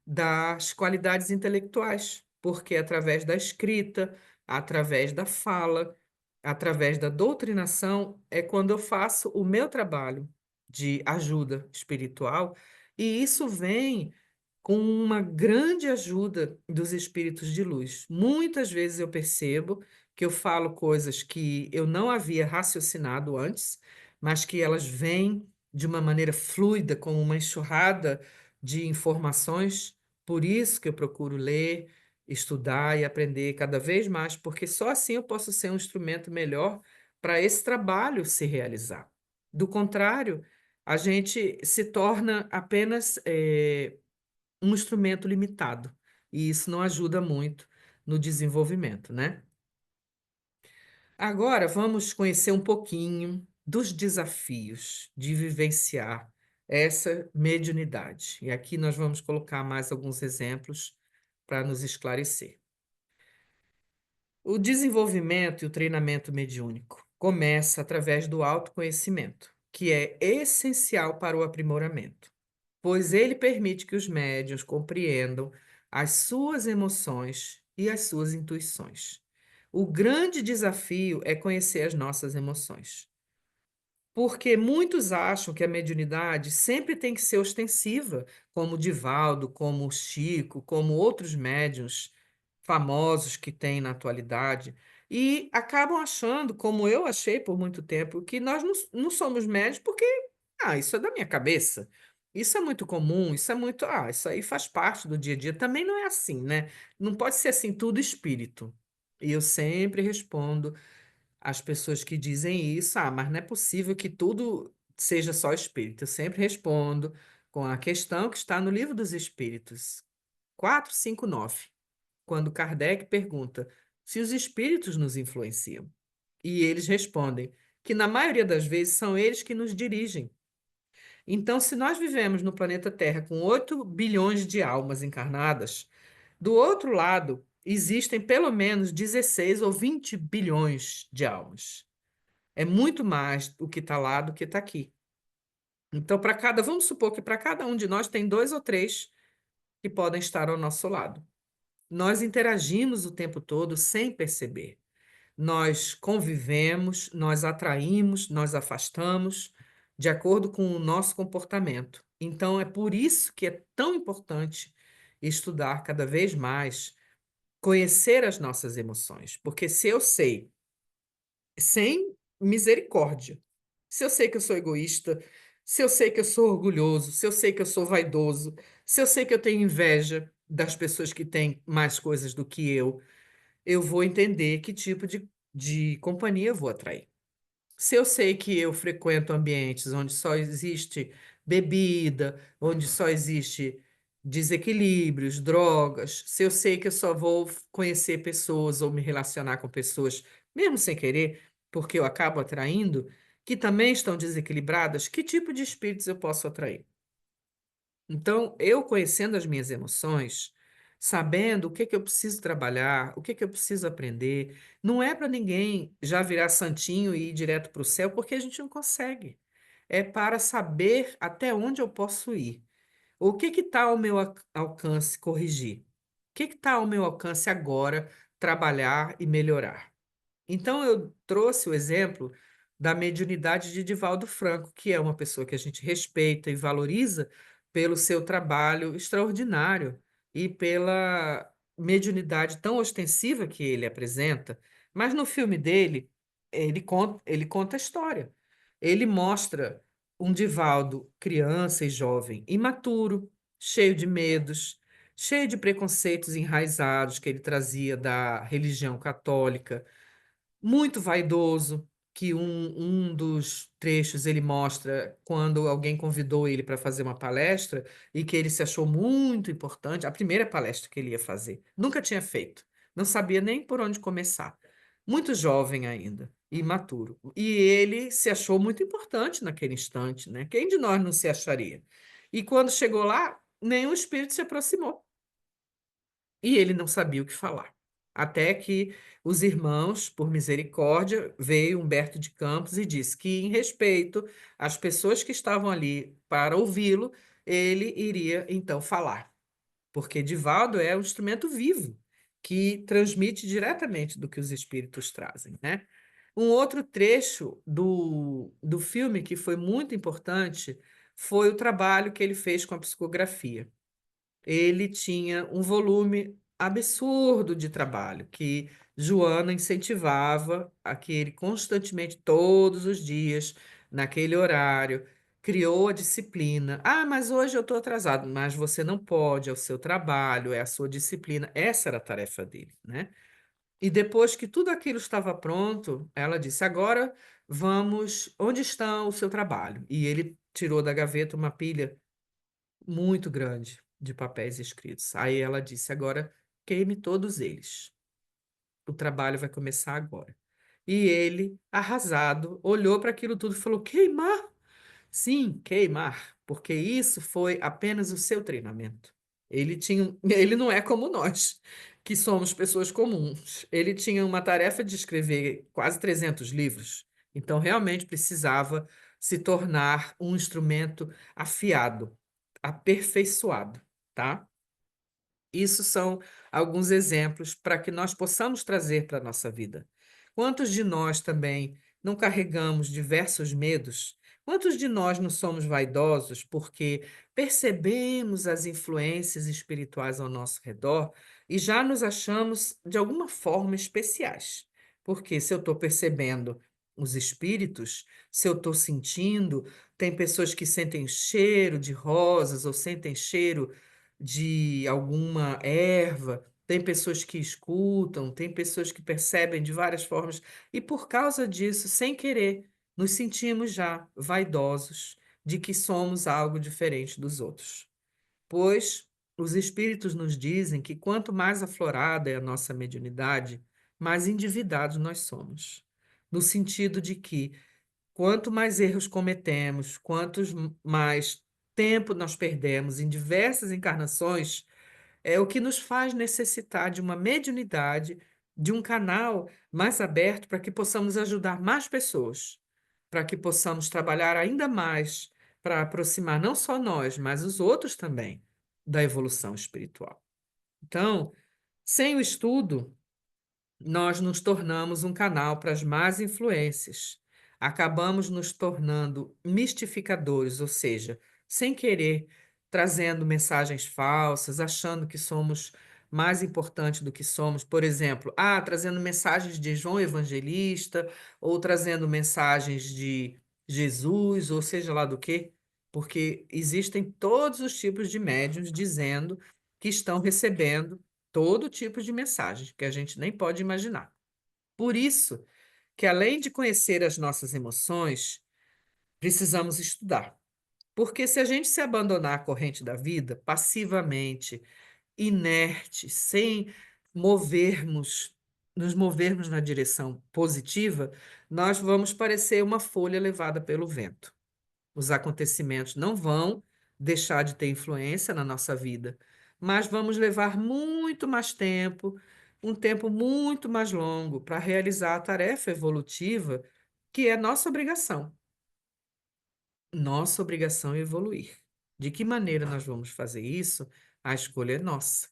das qualidades intelectuais, porque através da escrita, através da fala, através da doutrinação, é quando eu faço o meu trabalho de ajuda espiritual, e isso vem com uma grande ajuda dos espíritos de luz. Muitas vezes eu percebo que eu falo coisas que eu não havia raciocinado antes, mas que elas vêm de uma maneira fluida, como uma enxurrada de informações. Por isso que eu procuro ler, estudar e aprender cada vez mais, porque só assim eu posso ser um instrumento melhor para esse trabalho se realizar. Do contrário, a gente se torna apenas um instrumento limitado, e isso não ajuda muito no desenvolvimento, né? Agora vamos conhecer um pouquinho dos desafios de vivenciar essa mediunidade. E aqui nós vamos colocar mais alguns exemplos para nos esclarecer. O desenvolvimento e o treinamento mediúnico começa através do autoconhecimento, que é essencial para o aprimoramento, pois ele permite que os médiuns compreendam as suas emoções e as suas intuições. O grande desafio é conhecer as nossas emoções. Porque muitos acham que a mediunidade sempre tem que ser ostensiva, como o Divaldo, como o Chico, como outros médiuns famosos que tem na atualidade, e acabam achando, como eu achei por muito tempo, que nós não somos médios porque, isso é da minha cabeça. Isso é muito comum, isso é muito, isso aí faz parte do dia a dia. Também não é assim, né? Não pode ser assim tudo espírito. E eu sempre respondo as pessoas que dizem isso, mas não é possível que tudo seja só espírito. Eu sempre respondo com a questão que está no Livro dos Espíritos, 459, quando Kardec pergunta se os espíritos nos influenciam. E eles respondem que, na maioria das vezes, são eles que nos dirigem. Então, se nós vivemos no planeta Terra com 8 bilhões de almas encarnadas, do outro lado existem pelo menos 16 ou 20 bilhões de almas. É muito mais o que está lá do que está aqui. Então, vamos supor que para cada um de nós tem dois ou três que podem estar ao nosso lado. Nós interagimos o tempo todo sem perceber. Nós convivemos, nós atraímos, nós afastamos, de acordo com o nosso comportamento. Então, é por isso que é tão importante estudar cada vez mais, conhecer as nossas emoções. Porque se eu sei, sem misericórdia, se eu sei que eu sou egoísta, se eu sei que eu sou orgulhoso, se eu sei que eu sou vaidoso, se eu sei que eu tenho inveja das pessoas que têm mais coisas do que eu vou entender que tipo de companhia eu vou atrair. Se eu sei que eu frequento ambientes onde só existe bebida, onde só existe desequilíbrios, drogas, se eu sei que eu só vou conhecer pessoas ou me relacionar com pessoas, mesmo sem querer, porque eu acabo atraindo, que também estão desequilibradas, que tipo de espíritos eu posso atrair? Então, eu conhecendo as minhas emoções, sabendo o que que eu preciso trabalhar, o que que eu preciso aprender, não é para ninguém já virar santinho e ir direto para o céu, porque a gente não consegue. É para saber até onde eu posso ir. O que está ao meu alcance corrigir? O que está ao meu alcance agora trabalhar e melhorar? Então, eu trouxe o exemplo da mediunidade de Divaldo Franco, que é uma pessoa que a gente respeita e valoriza pelo seu trabalho extraordinário e pela mediunidade tão ostensiva que ele apresenta. Mas no filme dele, ele conta a história. Ele mostra um Divaldo criança e jovem, imaturo, cheio de medos, cheio de preconceitos enraizados que ele trazia da religião católica, muito vaidoso, que um dos trechos ele mostra quando alguém convidou ele para fazer uma palestra e que ele se achou muito importante, a primeira palestra que ele ia fazer. Nunca tinha feito, não sabia nem por onde começar. Muito jovem ainda, imaturo. E ele se achou muito importante naquele instante, né? Quem de nós não se acharia? E quando chegou lá, nenhum espírito se aproximou. E ele não sabia o que falar. Até que os irmãos, por misericórdia, veio Humberto de Campos e disse que, em respeito às pessoas que estavam ali para ouvi-lo, ele iria então falar. Porque Divaldo é um instrumento vivo que transmite diretamente do que os espíritos trazem, né? Um outro trecho do filme que foi muito importante foi o trabalho que ele fez com a psicografia. Ele tinha um volume absurdo de trabalho, que Joana incentivava a que ele constantemente, todos os dias, naquele horário, criou a disciplina. Mas hoje eu estou atrasado. Mas você não pode, é o seu trabalho, é a sua disciplina. Essa era a tarefa dele, né? E depois que tudo aquilo estava pronto, ela disse: Agora vamos, onde está o seu trabalho? E ele tirou da gaveta uma pilha muito grande de papéis escritos. Aí ela disse: Agora queime todos eles. O trabalho vai começar agora. E ele, arrasado, olhou para aquilo tudo e falou: Queimar? Sim, queimar, porque isso foi apenas o seu treinamento. Ele não é como nós, que somos pessoas comuns. Ele tinha uma tarefa de escrever quase 300 livros, então realmente precisava se tornar um instrumento afiado, aperfeiçoado, tá? Isso são alguns exemplos para que nós possamos trazer para a nossa vida. Quantos de nós também não carregamos diversos medos? Quantos de nós não somos vaidosos porque percebemos as influências espirituais ao nosso redor e já nos achamos de alguma forma especiais? Porque se eu estou percebendo os espíritos, se eu estou sentindo, tem pessoas que sentem cheiro de rosas ou sentem cheiro de alguma erva, tem pessoas que escutam, tem pessoas que percebem de várias formas, e por causa disso, sem querer, nos sentimos já vaidosos de que somos algo diferente dos outros. Pois os espíritos nos dizem que quanto mais aflorada é a nossa mediunidade, mais endividados nós somos. No sentido de que quanto mais erros cometemos, quantos mais tempo nós perdemos em diversas encarnações, é o que nos faz necessitar de uma mediunidade, de um canal mais aberto para que possamos ajudar mais pessoas, para que possamos trabalhar ainda mais para aproximar não só nós, mas os outros também da evolução espiritual. Então, sem o estudo, nós nos tornamos um canal para as más influências. Acabamos nos tornando mistificadores, ou seja, sem querer, trazendo mensagens falsas, achando que somos mais importantes do que somos. Por exemplo, trazendo mensagens de João Evangelista, ou trazendo mensagens de Jesus, ou seja lá do quê, porque existem todos os tipos de médiuns dizendo que estão recebendo todo tipo de mensagem que a gente nem pode imaginar. Por isso que, além de conhecer as nossas emoções, precisamos estudar. Porque se a gente se abandonar à corrente da vida, passivamente, inerte, sem movermos, nos movermos na direção positiva, nós vamos parecer uma folha levada pelo vento. Os acontecimentos não vão deixar de ter influência na nossa vida, mas vamos levar muito mais tempo, um tempo muito mais longo, para realizar a tarefa evolutiva, que é nossa obrigação. Nossa obrigação é evoluir. De que maneira nós vamos fazer isso? A escolha é nossa.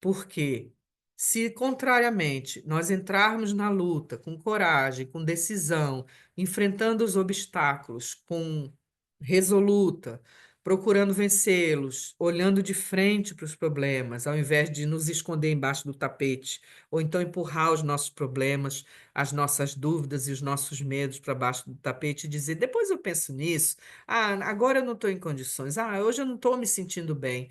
Porque se, contrariamente, nós entrarmos na luta com coragem, com decisão, enfrentando os obstáculos com resoluta, procurando vencê-los, olhando de frente para os problemas, ao invés de nos esconder embaixo do tapete, ou então empurrar os nossos problemas, as nossas dúvidas e os nossos medos para baixo do tapete e dizer: depois eu penso nisso, agora eu não estou em condições, hoje eu não estou me sentindo bem.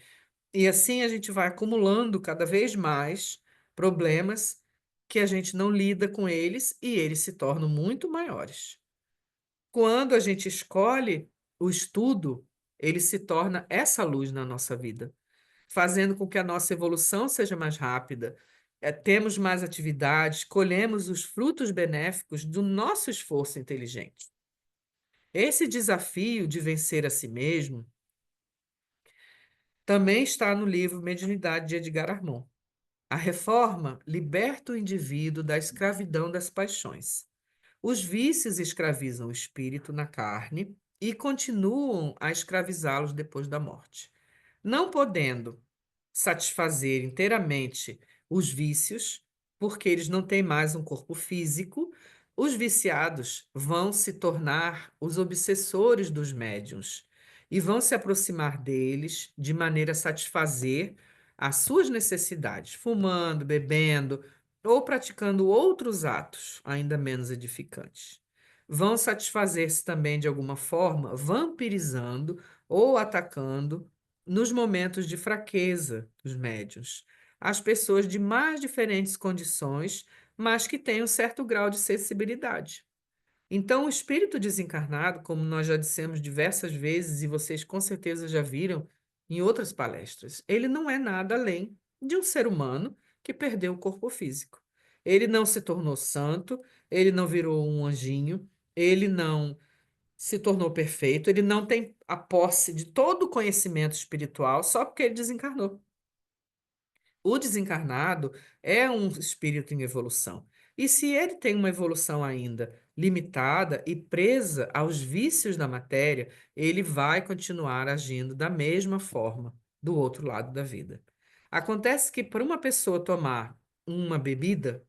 E assim a gente vai acumulando cada vez mais problemas que a gente não lida com eles e eles se tornam muito maiores. Quando a gente escolhe o estudo, ele se torna essa luz na nossa vida, fazendo com que a nossa evolução seja mais rápida. Temos mais atividades, colhemos os frutos benéficos do nosso esforço inteligente. Esse desafio de vencer a si mesmo também está no livro Mediunidade de Edgar Armond. A reforma liberta o indivíduo da escravidão das paixões. Os vícios escravizam o espírito na carne e continuam a escravizá-los depois da morte. Não podendo satisfazer inteiramente os vícios, porque eles não têm mais um corpo físico, os viciados vão se tornar os obsessores dos médiuns e vão se aproximar deles de maneira a satisfazer as suas necessidades, fumando, bebendo ou praticando outros atos ainda menos edificantes. Vão satisfazer-se também de alguma forma, vampirizando ou atacando nos momentos de fraqueza dos médiuns, as pessoas de mais diferentes condições, mas que têm um certo grau de sensibilidade. Então, o espírito desencarnado, como nós já dissemos diversas vezes, e vocês com certeza já viram em outras palestras, ele não é nada além de um ser humano que perdeu o corpo físico. Ele não se tornou santo, ele não virou um anjinho, ele não se tornou perfeito, ele não tem a posse de todo o conhecimento espiritual só porque ele desencarnou. O desencarnado é um espírito em evolução. E se ele tem uma evolução ainda limitada e presa aos vícios da matéria, ele vai continuar agindo da mesma forma do outro lado da vida. Acontece que para uma pessoa tomar uma bebida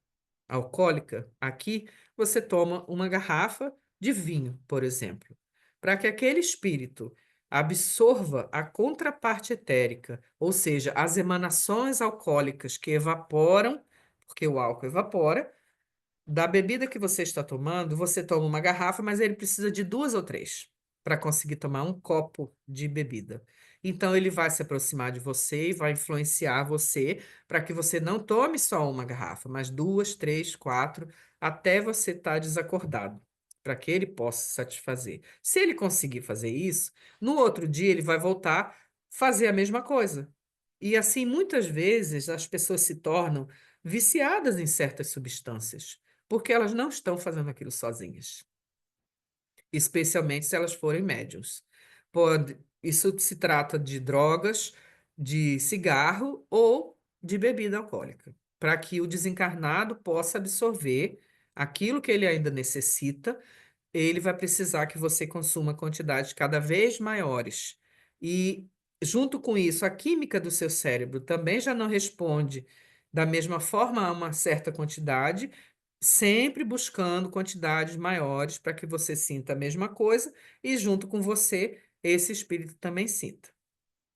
alcoólica, aqui você toma uma garrafa de vinho, por exemplo, para que aquele espírito absorva a contraparte etérica, ou seja, as emanações alcoólicas que evaporam, porque o álcool evapora, da bebida que você está tomando, você toma uma garrafa, mas ele precisa de duas ou três para conseguir tomar um copo de bebida. Então, ele vai se aproximar de você e vai influenciar você para que você não tome só uma garrafa, mas duas, três, quatro, até você estar desacordado, para que ele possa satisfazer. Se ele conseguir fazer isso, no outro dia ele vai voltar a fazer a mesma coisa. E assim, muitas vezes as pessoas se tornam viciadas em certas substâncias porque elas não estão fazendo aquilo sozinhas, especialmente se elas forem médiums. Isso se trata de drogas, de cigarro ou de bebida alcoólica, para que o desencarnado possa absorver aquilo que ele ainda necessita, ele vai precisar que você consuma quantidades cada vez maiores. E, junto com isso, a química do seu cérebro também já não responde da mesma forma a uma certa quantidade, sempre buscando quantidades maiores para que você sinta a mesma coisa e, junto com você, esse espírito também sinta.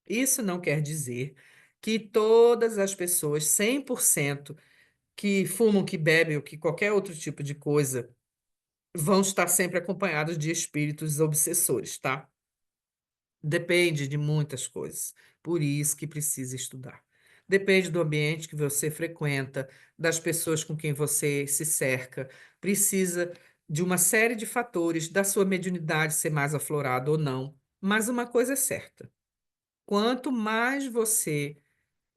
Isso não quer dizer que todas as pessoas, 100%, que fumam, que bebem ou que qualquer outro tipo de coisa, vão estar sempre acompanhados de espíritos obsessores, tá? Depende de muitas coisas. Por isso que precisa estudar. Depende do ambiente que você frequenta, das pessoas com quem você se cerca. Precisa de uma série de fatores, da sua mediunidade ser mais aflorada ou não. Mas uma coisa é certa: quanto mais você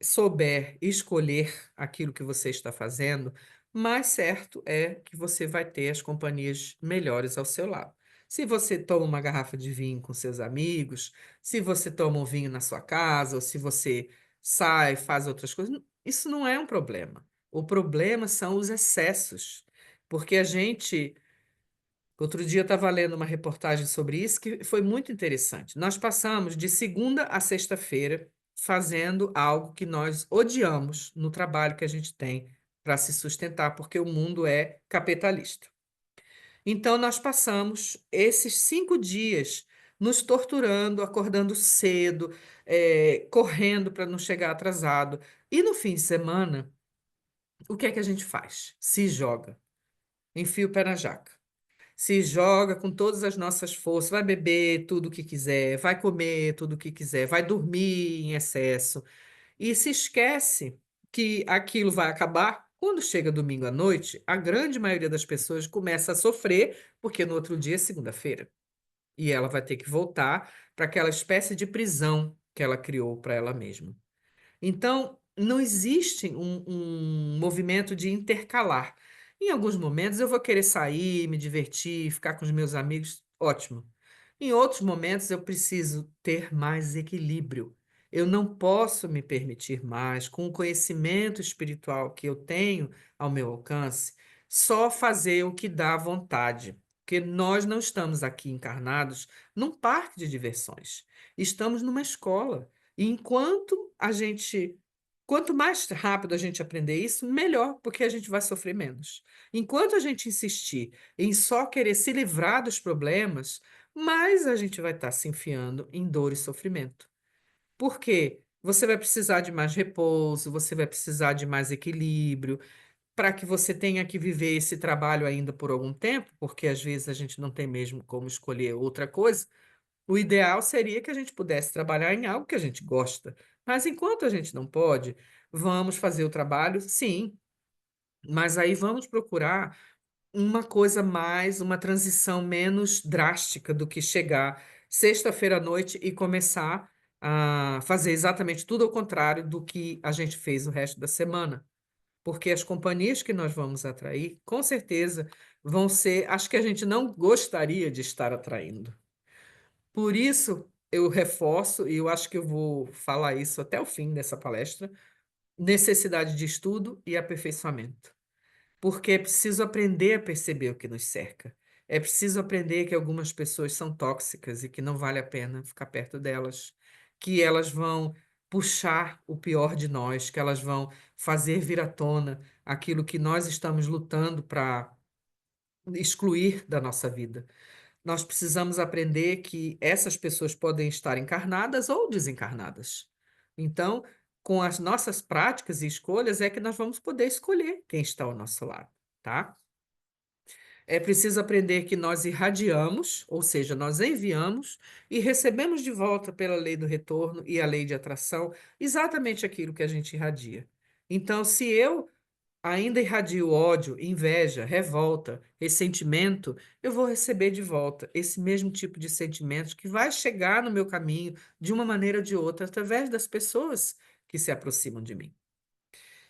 souber escolher aquilo que você está fazendo, mais certo é que você vai ter as companhias melhores ao seu lado. Se você toma uma garrafa de vinho com seus amigos, se você toma um vinho na sua casa, ou se você sai, faz outras coisas, isso não é um problema. O problema são os excessos, porque a gente outro dia eu estava lendo uma reportagem sobre isso que foi muito interessante. Nós passamos de segunda a sexta-feira fazendo algo que nós odiamos no trabalho que a gente tem para se sustentar, porque o mundo é capitalista. Então, nós passamos esses 5 dias nos torturando, acordando cedo, correndo para não chegar atrasado. E no fim de semana, o que é que a gente faz? Se joga, enfia o pé na jaca, se joga com todas as nossas forças, vai beber tudo o que quiser, vai comer tudo o que quiser, vai dormir em excesso e se esquece que aquilo vai acabar. Quando chega domingo à noite, a grande maioria das pessoas começa a sofrer, porque no outro dia é segunda-feira e ela vai ter que voltar para aquela espécie de prisão que ela criou para ela mesma. Então, não existe um movimento de intercalar. Em alguns momentos eu vou querer sair, me divertir, ficar com os meus amigos, ótimo. Em outros momentos eu preciso ter mais equilíbrio. Eu não posso me permitir mais, com o conhecimento espiritual que eu tenho ao meu alcance, só fazer o que dá vontade. Porque nós não estamos aqui encarnados num parque de diversões. Estamos numa escola. E enquanto a gente, quanto mais rápido a gente aprender isso, melhor, porque a gente vai sofrer menos. Enquanto a gente insistir em só querer se livrar dos problemas, mais a gente vai estar se enfiando em dor e sofrimento. Por quê? Você vai precisar de mais repouso, você vai precisar de mais equilíbrio, para que você tenha que viver esse trabalho ainda por algum tempo, porque às vezes a gente não tem mesmo como escolher outra coisa. O ideal seria que a gente pudesse trabalhar em algo que a gente gosta. Mas enquanto a gente não pode, vamos fazer o trabalho, sim, mas aí vamos procurar uma coisa mais, uma transição menos drástica do que chegar sexta-feira à noite e começar a fazer exatamente tudo ao contrário do que a gente fez o resto da semana. Porque as companhias que nós vamos atrair, com certeza, vão ser as que a gente não gostaria de estar atraindo. Por isso, eu reforço, e eu acho que eu vou falar isso até o fim dessa palestra, necessidade de estudo e aperfeiçoamento. Porque é preciso aprender a perceber o que nos cerca. É preciso aprender que algumas pessoas são tóxicas e que não vale a pena ficar perto delas, que elas vão puxar o pior de nós, que elas vão fazer vir à tona aquilo que nós estamos lutando para excluir da nossa vida. Nós precisamos aprender que essas pessoas podem estar encarnadas ou desencarnadas. Então, com as nossas práticas e escolhas, é que nós vamos poder escolher quem está ao nosso lado, tá? É preciso aprender que nós irradiamos, ou seja, nós enviamos e recebemos de volta pela lei do retorno e a lei de atração exatamente aquilo que a gente irradia. Então, se eu ainda irradio ódio, inveja, revolta, ressentimento, eu vou receber de volta esse mesmo tipo de sentimento que vai chegar no meu caminho de uma maneira ou de outra através das pessoas que se aproximam de mim.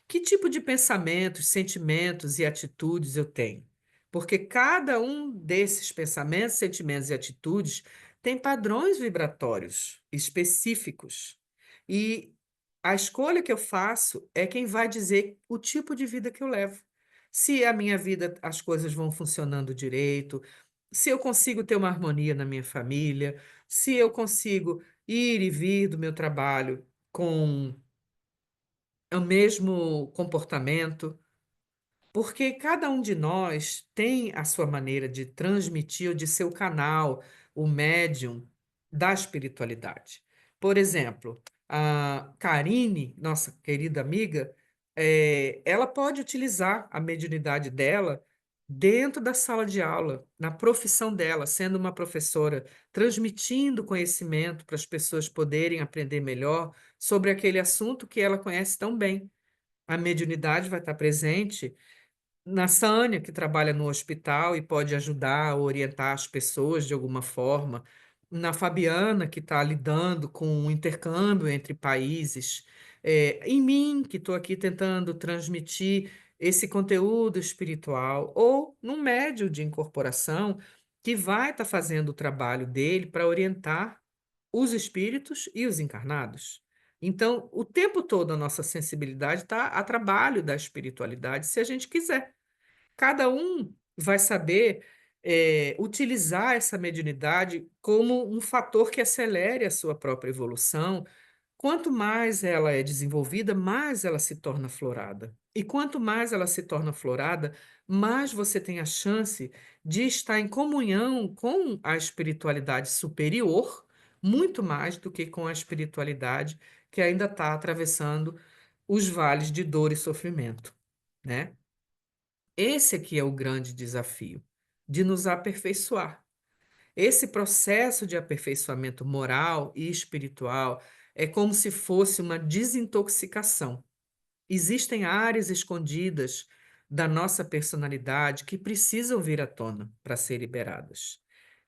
Que tipo de pensamentos, sentimentos e atitudes eu tenho? Porque cada um desses pensamentos, sentimentos e atitudes tem padrões vibratórios específicos. E a escolha que eu faço é quem vai dizer o tipo de vida que eu levo. Se a minha vida, as coisas vão funcionando direito, se eu consigo ter uma harmonia na minha família, se eu consigo ir e vir do meu trabalho com o mesmo comportamento, porque cada um de nós tem a sua maneira de transmitir ou de ser o canal, o médium da espiritualidade. Por exemplo, a Karine, nossa querida amiga, ela pode utilizar a mediunidade dela dentro da sala de aula, na profissão dela, sendo uma professora, transmitindo conhecimento para as pessoas poderem aprender melhor sobre aquele assunto que ela conhece tão bem. A mediunidade vai estar presente na Sânia, que trabalha no hospital e pode ajudar a orientar as pessoas de alguma forma, na Fabiana, que está lidando com o intercâmbio entre países, em mim, que estou aqui tentando transmitir esse conteúdo espiritual, ou num médio de incorporação que vai estar fazendo o trabalho dele para orientar os espíritos e os encarnados. Então, o tempo todo a nossa sensibilidade está a trabalho da espiritualidade, se a gente quiser. Cada um vai saber utilizar essa mediunidade como um fator que acelere a sua própria evolução. Quanto mais ela é desenvolvida, mais ela se torna florada. E quanto mais ela se torna florada, mais você tem a chance de estar em comunhão com a espiritualidade superior, muito mais do que com a espiritualidade que ainda está atravessando os vales de dor e sofrimento, né? Esse aqui é o grande desafio, de nos aperfeiçoar. Esse processo de aperfeiçoamento moral e espiritual é como se fosse uma desintoxicação. Existem áreas escondidas da nossa personalidade que precisam vir à tona para ser liberadas.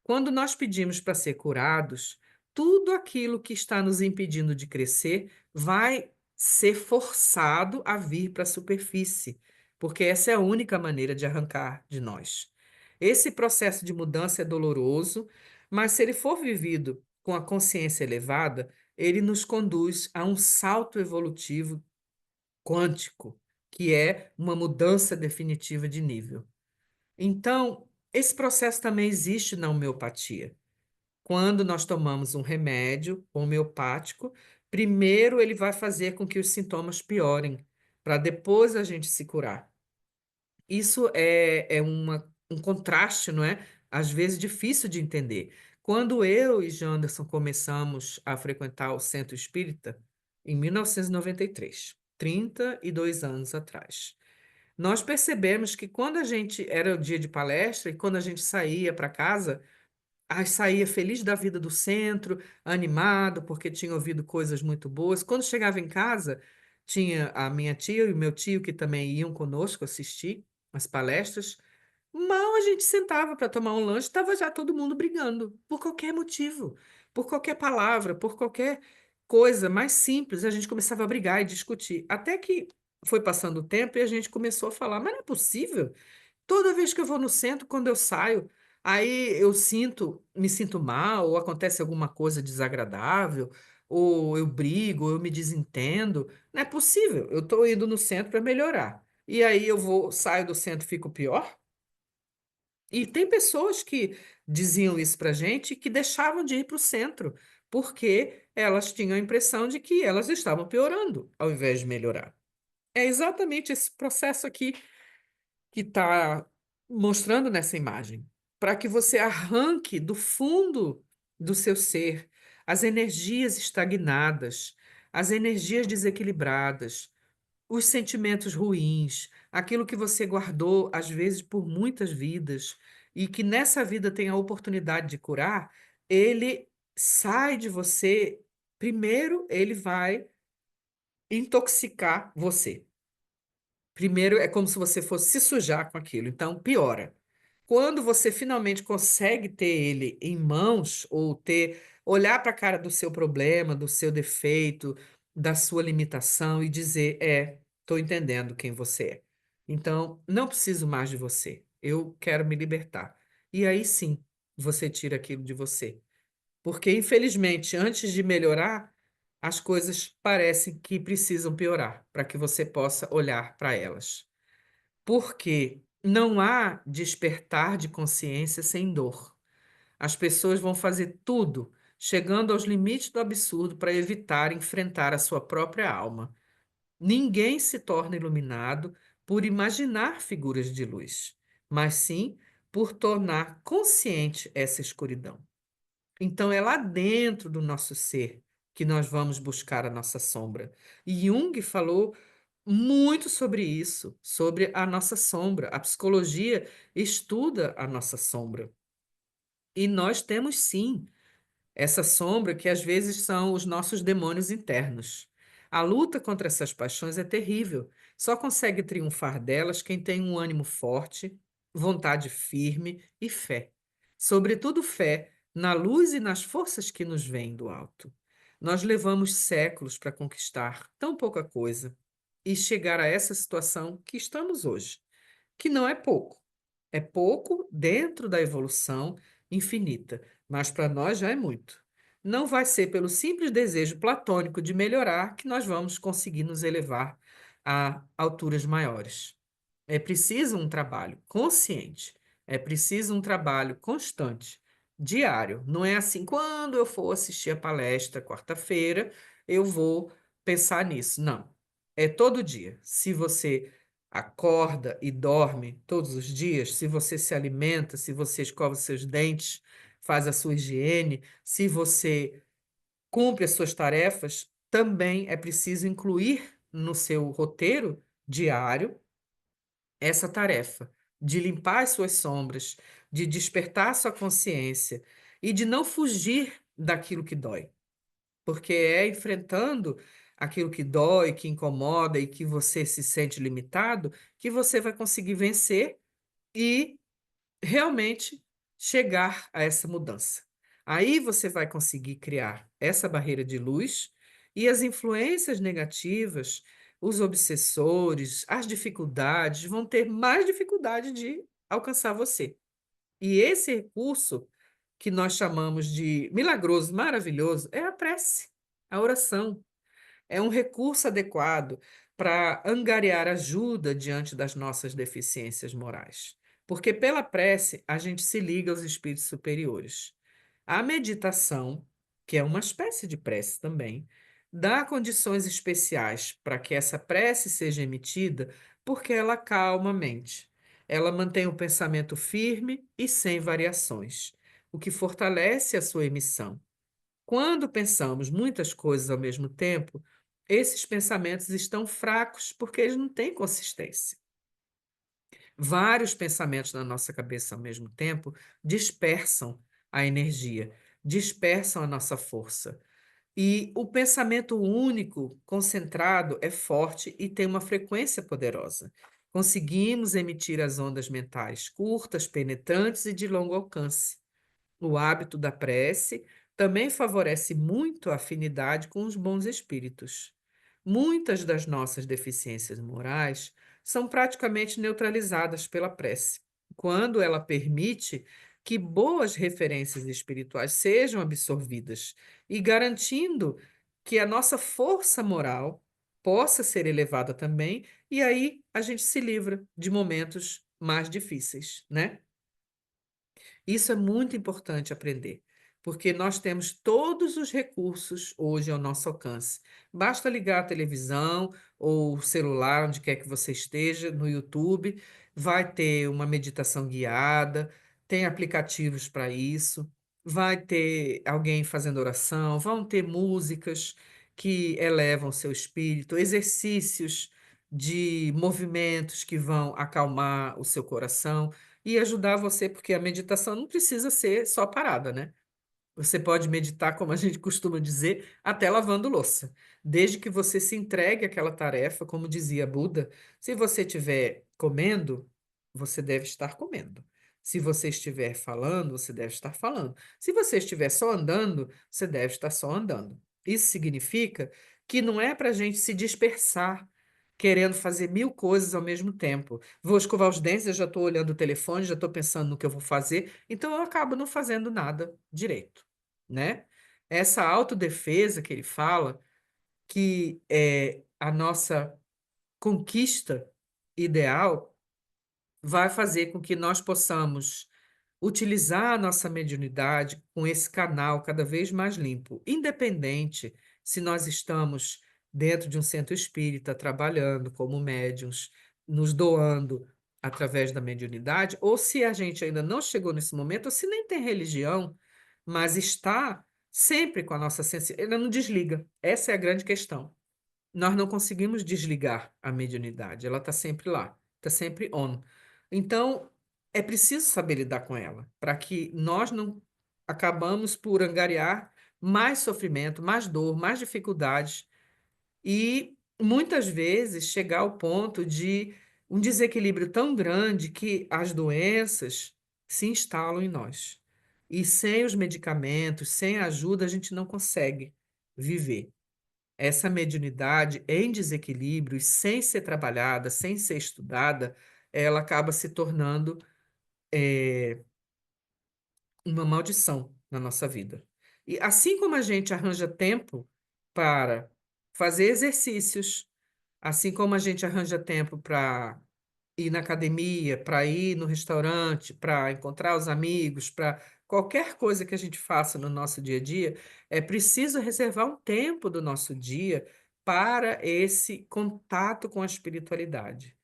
Quando nós pedimos para ser curados, tudo aquilo que está nos impedindo de crescer vai ser forçado a vir para a superfície, porque essa é a única maneira de arrancar de nós. Esse processo de mudança é doloroso, mas se ele for vivido com a consciência elevada, ele nos conduz a um salto evolutivo quântico, que é uma mudança definitiva de nível. Então, esse processo também existe na homeopatia. Quando nós tomamos um remédio homeopático, primeiro ele vai fazer com que os sintomas piorem, para depois a gente se curar. Isso é um contraste, não é? Às vezes difícil de entender. Quando eu e Janderson começamos a frequentar o Centro Espírita, em 1993, 32 anos atrás, nós percebemos que quando a gente era o dia de palestra e quando a gente saía para casa, saía feliz da vida do centro, animado, porque tinha ouvido coisas muito boas. Quando chegava em casa, tinha a minha tia e o meu tio que também iam conosco assistir as palestras. Mal a gente sentava para tomar um lanche, estava já todo mundo brigando, por qualquer motivo, por qualquer palavra, por qualquer coisa mais simples, a gente começava a brigar e discutir. Até que foi passando o tempo e a gente começou a falar, mas não é possível. Toda vez que eu vou no centro, quando eu saio, aí eu me sinto mal, ou acontece alguma coisa desagradável, ou eu brigo, ou eu me desentendo. Não é possível. Eu estou indo no centro para melhorar. E aí eu vou, saio do centro e fico pior? E tem pessoas que diziam isso para gente que deixavam de ir para o centro, porque elas tinham a impressão de que elas estavam piorando, ao invés de melhorar. É exatamente esse processo aqui que está mostrando nessa imagem, para que você arranque do fundo do seu ser as energias estagnadas, as energias desequilibradas, os sentimentos ruins, aquilo que você guardou, às vezes, por muitas vidas, e que nessa vida tem a oportunidade de curar, ele sai de você. Primeiro, ele vai intoxicar você. Primeiro, é como se você fosse se sujar com aquilo, então piora. Quando você finalmente consegue ter ele em mãos, ou olhar para a cara do seu problema, do seu defeito, da sua limitação e dizer: é, estou entendendo quem você é. Então, não preciso mais de você. Eu quero me libertar. E aí sim, você tira aquilo de você. Porque, infelizmente, antes de melhorar, as coisas parecem que precisam piorar, para que você possa olhar para elas. Porque não há despertar de consciência sem dor. As pessoas vão fazer tudo, chegando aos limites do absurdo, para evitar enfrentar a sua própria alma. Ninguém se torna iluminado por imaginar figuras de luz, mas sim por tornar consciente essa escuridão. Então, é lá dentro do nosso ser que nós vamos buscar a nossa sombra. E Jung falou muito sobre isso, sobre a nossa sombra. A psicologia estuda a nossa sombra. E nós temos sim essa sombra que às vezes são os nossos demônios internos. A luta contra essas paixões é terrível. Só consegue triunfar delas quem tem um ânimo forte, vontade firme e fé. Sobretudo fé na luz e nas forças que nos vêm do alto. Nós levamos séculos para conquistar tão pouca coisa e chegar a essa situação que estamos hoje, que não é pouco. É pouco dentro da evolução infinita, mas para nós já é muito. Não vai ser pelo simples desejo platônico de melhorar que nós vamos conseguir nos elevar a alturas maiores. É preciso um trabalho consciente, é preciso um trabalho constante, diário. Não é assim, quando eu for assistir a palestra quarta-feira, eu vou pensar nisso. Não. É todo dia. Se você acorda e dorme todos os dias, se você se alimenta, se você escova os seus dentes, faz a sua higiene, se você cumpre as suas tarefas, também é preciso incluir no seu roteiro diário essa tarefa de limpar as suas sombras, de despertar sua consciência e de não fugir daquilo que dói, porque é enfrentando aquilo que dói, que incomoda e que você se sente limitado, que você vai conseguir vencer e realmente chegar a essa mudança. Aí você vai conseguir criar essa barreira de luz e as influências negativas, os obsessores, as dificuldades vão ter mais dificuldade de alcançar você. E esse recurso que nós chamamos de milagroso, maravilhoso, é a prece, a oração. É um recurso adequado para angariar ajuda diante das nossas deficiências morais. Porque pela prece a gente se liga aos espíritos superiores. A meditação, que é uma espécie de prece também, dá condições especiais para que essa prece seja emitida, porque ela calma a mente. Ela mantém o pensamento firme e sem variações, o que fortalece a sua emissão. Quando pensamos muitas coisas ao mesmo tempo, esses pensamentos estão fracos porque eles não têm consistência. Vários pensamentos na nossa cabeça ao mesmo tempo dispersam a energia, dispersam a nossa força. E o pensamento único, concentrado, é forte e tem uma frequência poderosa. Conseguimos emitir as ondas mentais curtas, penetrantes e de longo alcance. O hábito da prece também favorece muito a afinidade com os bons espíritos. Muitas das nossas deficiências morais são praticamente neutralizadas pela prece, quando ela permite que boas referências espirituais sejam absorvidas e garantindo que a nossa força moral possa ser elevada também, e aí a gente se livra de momentos mais difíceis, né? Isso é muito importante aprender. porque nós temos todos os recursos hoje ao nosso alcance. Basta ligar a televisão ou o celular, onde quer que você esteja, no YouTube, vai ter uma meditação guiada, tem aplicativos para isso, vai ter alguém fazendo oração, vão ter músicas que elevam o seu espírito, exercícios de movimentos que vão acalmar o seu coração e ajudar você, porque a meditação não precisa ser só parada, né? Você pode meditar, como a gente costuma dizer, até lavando louça, desde que você se entregue àquela tarefa, como dizia Buda. Se você estiver comendo, você deve estar comendo. Se você estiver falando, você deve estar falando. Se você estiver só andando, você deve estar só andando. Isso significa que não é para a gente se dispersar, querendo fazer mil coisas ao mesmo tempo. Vou escovar os dentes, eu já estou olhando o telefone, já estou pensando no que eu vou fazer, então eu acabo não fazendo nada direito, né? Essa autodefesa que ele fala, que é a nossa conquista ideal, vai fazer com que nós possamos utilizar a nossa mediunidade com esse canal cada vez mais limpo, independente se nós estamos dentro de um centro espírita, trabalhando como médiuns, nos doando através da mediunidade, ou se a gente ainda não chegou nesse momento, ou se nem tem religião, mas está sempre com a nossa sensibilidade, ela não desliga. Essa é a grande questão. Nós não conseguimos desligar a mediunidade, ela está sempre lá, está sempre on. Então, é preciso saber lidar com ela, para que nós não acabamos por angariar mais sofrimento, mais dor, mais dificuldades e muitas vezes chegar ao ponto de um desequilíbrio tão grande que as doenças se instalam em nós. E sem os medicamentos, sem a ajuda, a gente não consegue viver. Essa mediunidade em desequilíbrio, e sem ser trabalhada, sem ser estudada, ela acaba se tornando uma maldição na nossa vida. E assim como a gente arranja tempo para fazer exercícios, assim como a gente arranja tempo para ir na academia, para ir no restaurante, para encontrar os amigos, para qualquer coisa que a gente faça no nosso dia a dia, é preciso reservar um tempo do nosso dia para esse contato com a espiritualidade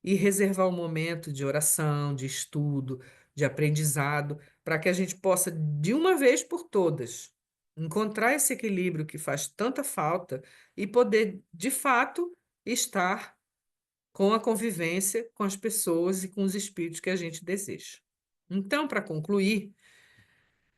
e reservar um momento de oração, de estudo, de aprendizado, para que a gente possa, de uma vez por todas, encontrar esse equilíbrio que faz tanta falta e poder, de fato, estar com a convivência com as pessoas e com os espíritos que a gente deseja. Então, para concluir,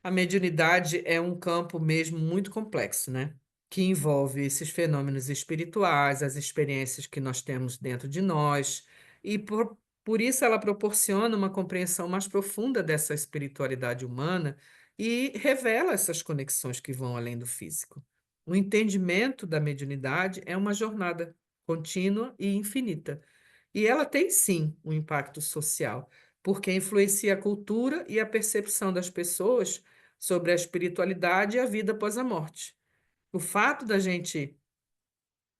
a mediunidade é um campo mesmo muito complexo, né? Que envolve esses fenômenos espirituais, as experiências que nós temos dentro de nós, e por isso ela proporciona uma compreensão mais profunda dessa espiritualidade humana e revela essas conexões que vão além do físico. O entendimento da mediunidade é uma jornada contínua e infinita. E ela tem sim um impacto social, porque influencia a cultura e a percepção das pessoas sobre a espiritualidade e a vida após a morte. O fato da gente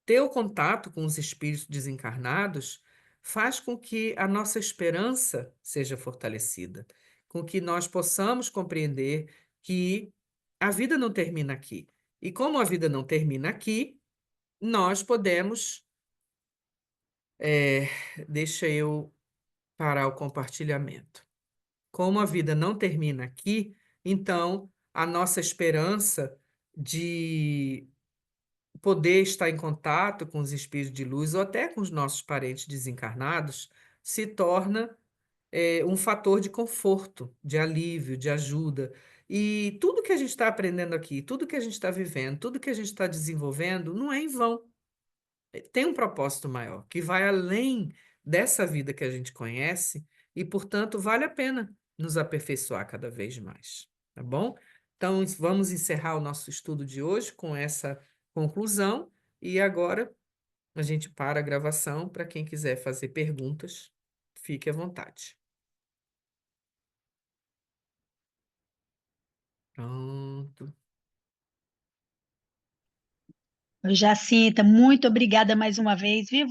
ter o contato com os espíritos desencarnados faz com que a nossa esperança seja fortalecida, com que nós possamos compreender que a vida não termina aqui. E como a vida não termina aqui, nós podemos. Deixa eu parar o compartilhamento. Como a vida não termina aqui, então a nossa esperança de poder estar em contato com os espíritos de luz ou até com os nossos parentes desencarnados se torna um fator de conforto, de alívio, de ajuda. E tudo que a gente está aprendendo aqui, tudo que a gente está vivendo, tudo que a gente está desenvolvendo, não é em vão. Tem um propósito maior, que vai além dessa vida que a gente conhece e, portanto, vale a pena nos aperfeiçoar cada vez mais, tá bom? Então, vamos encerrar o nosso estudo de hoje com essa conclusão e agora a gente para a gravação para quem quiser fazer perguntas, fique à vontade. Pronto. Jacinta, muito obrigada mais uma vez, viu?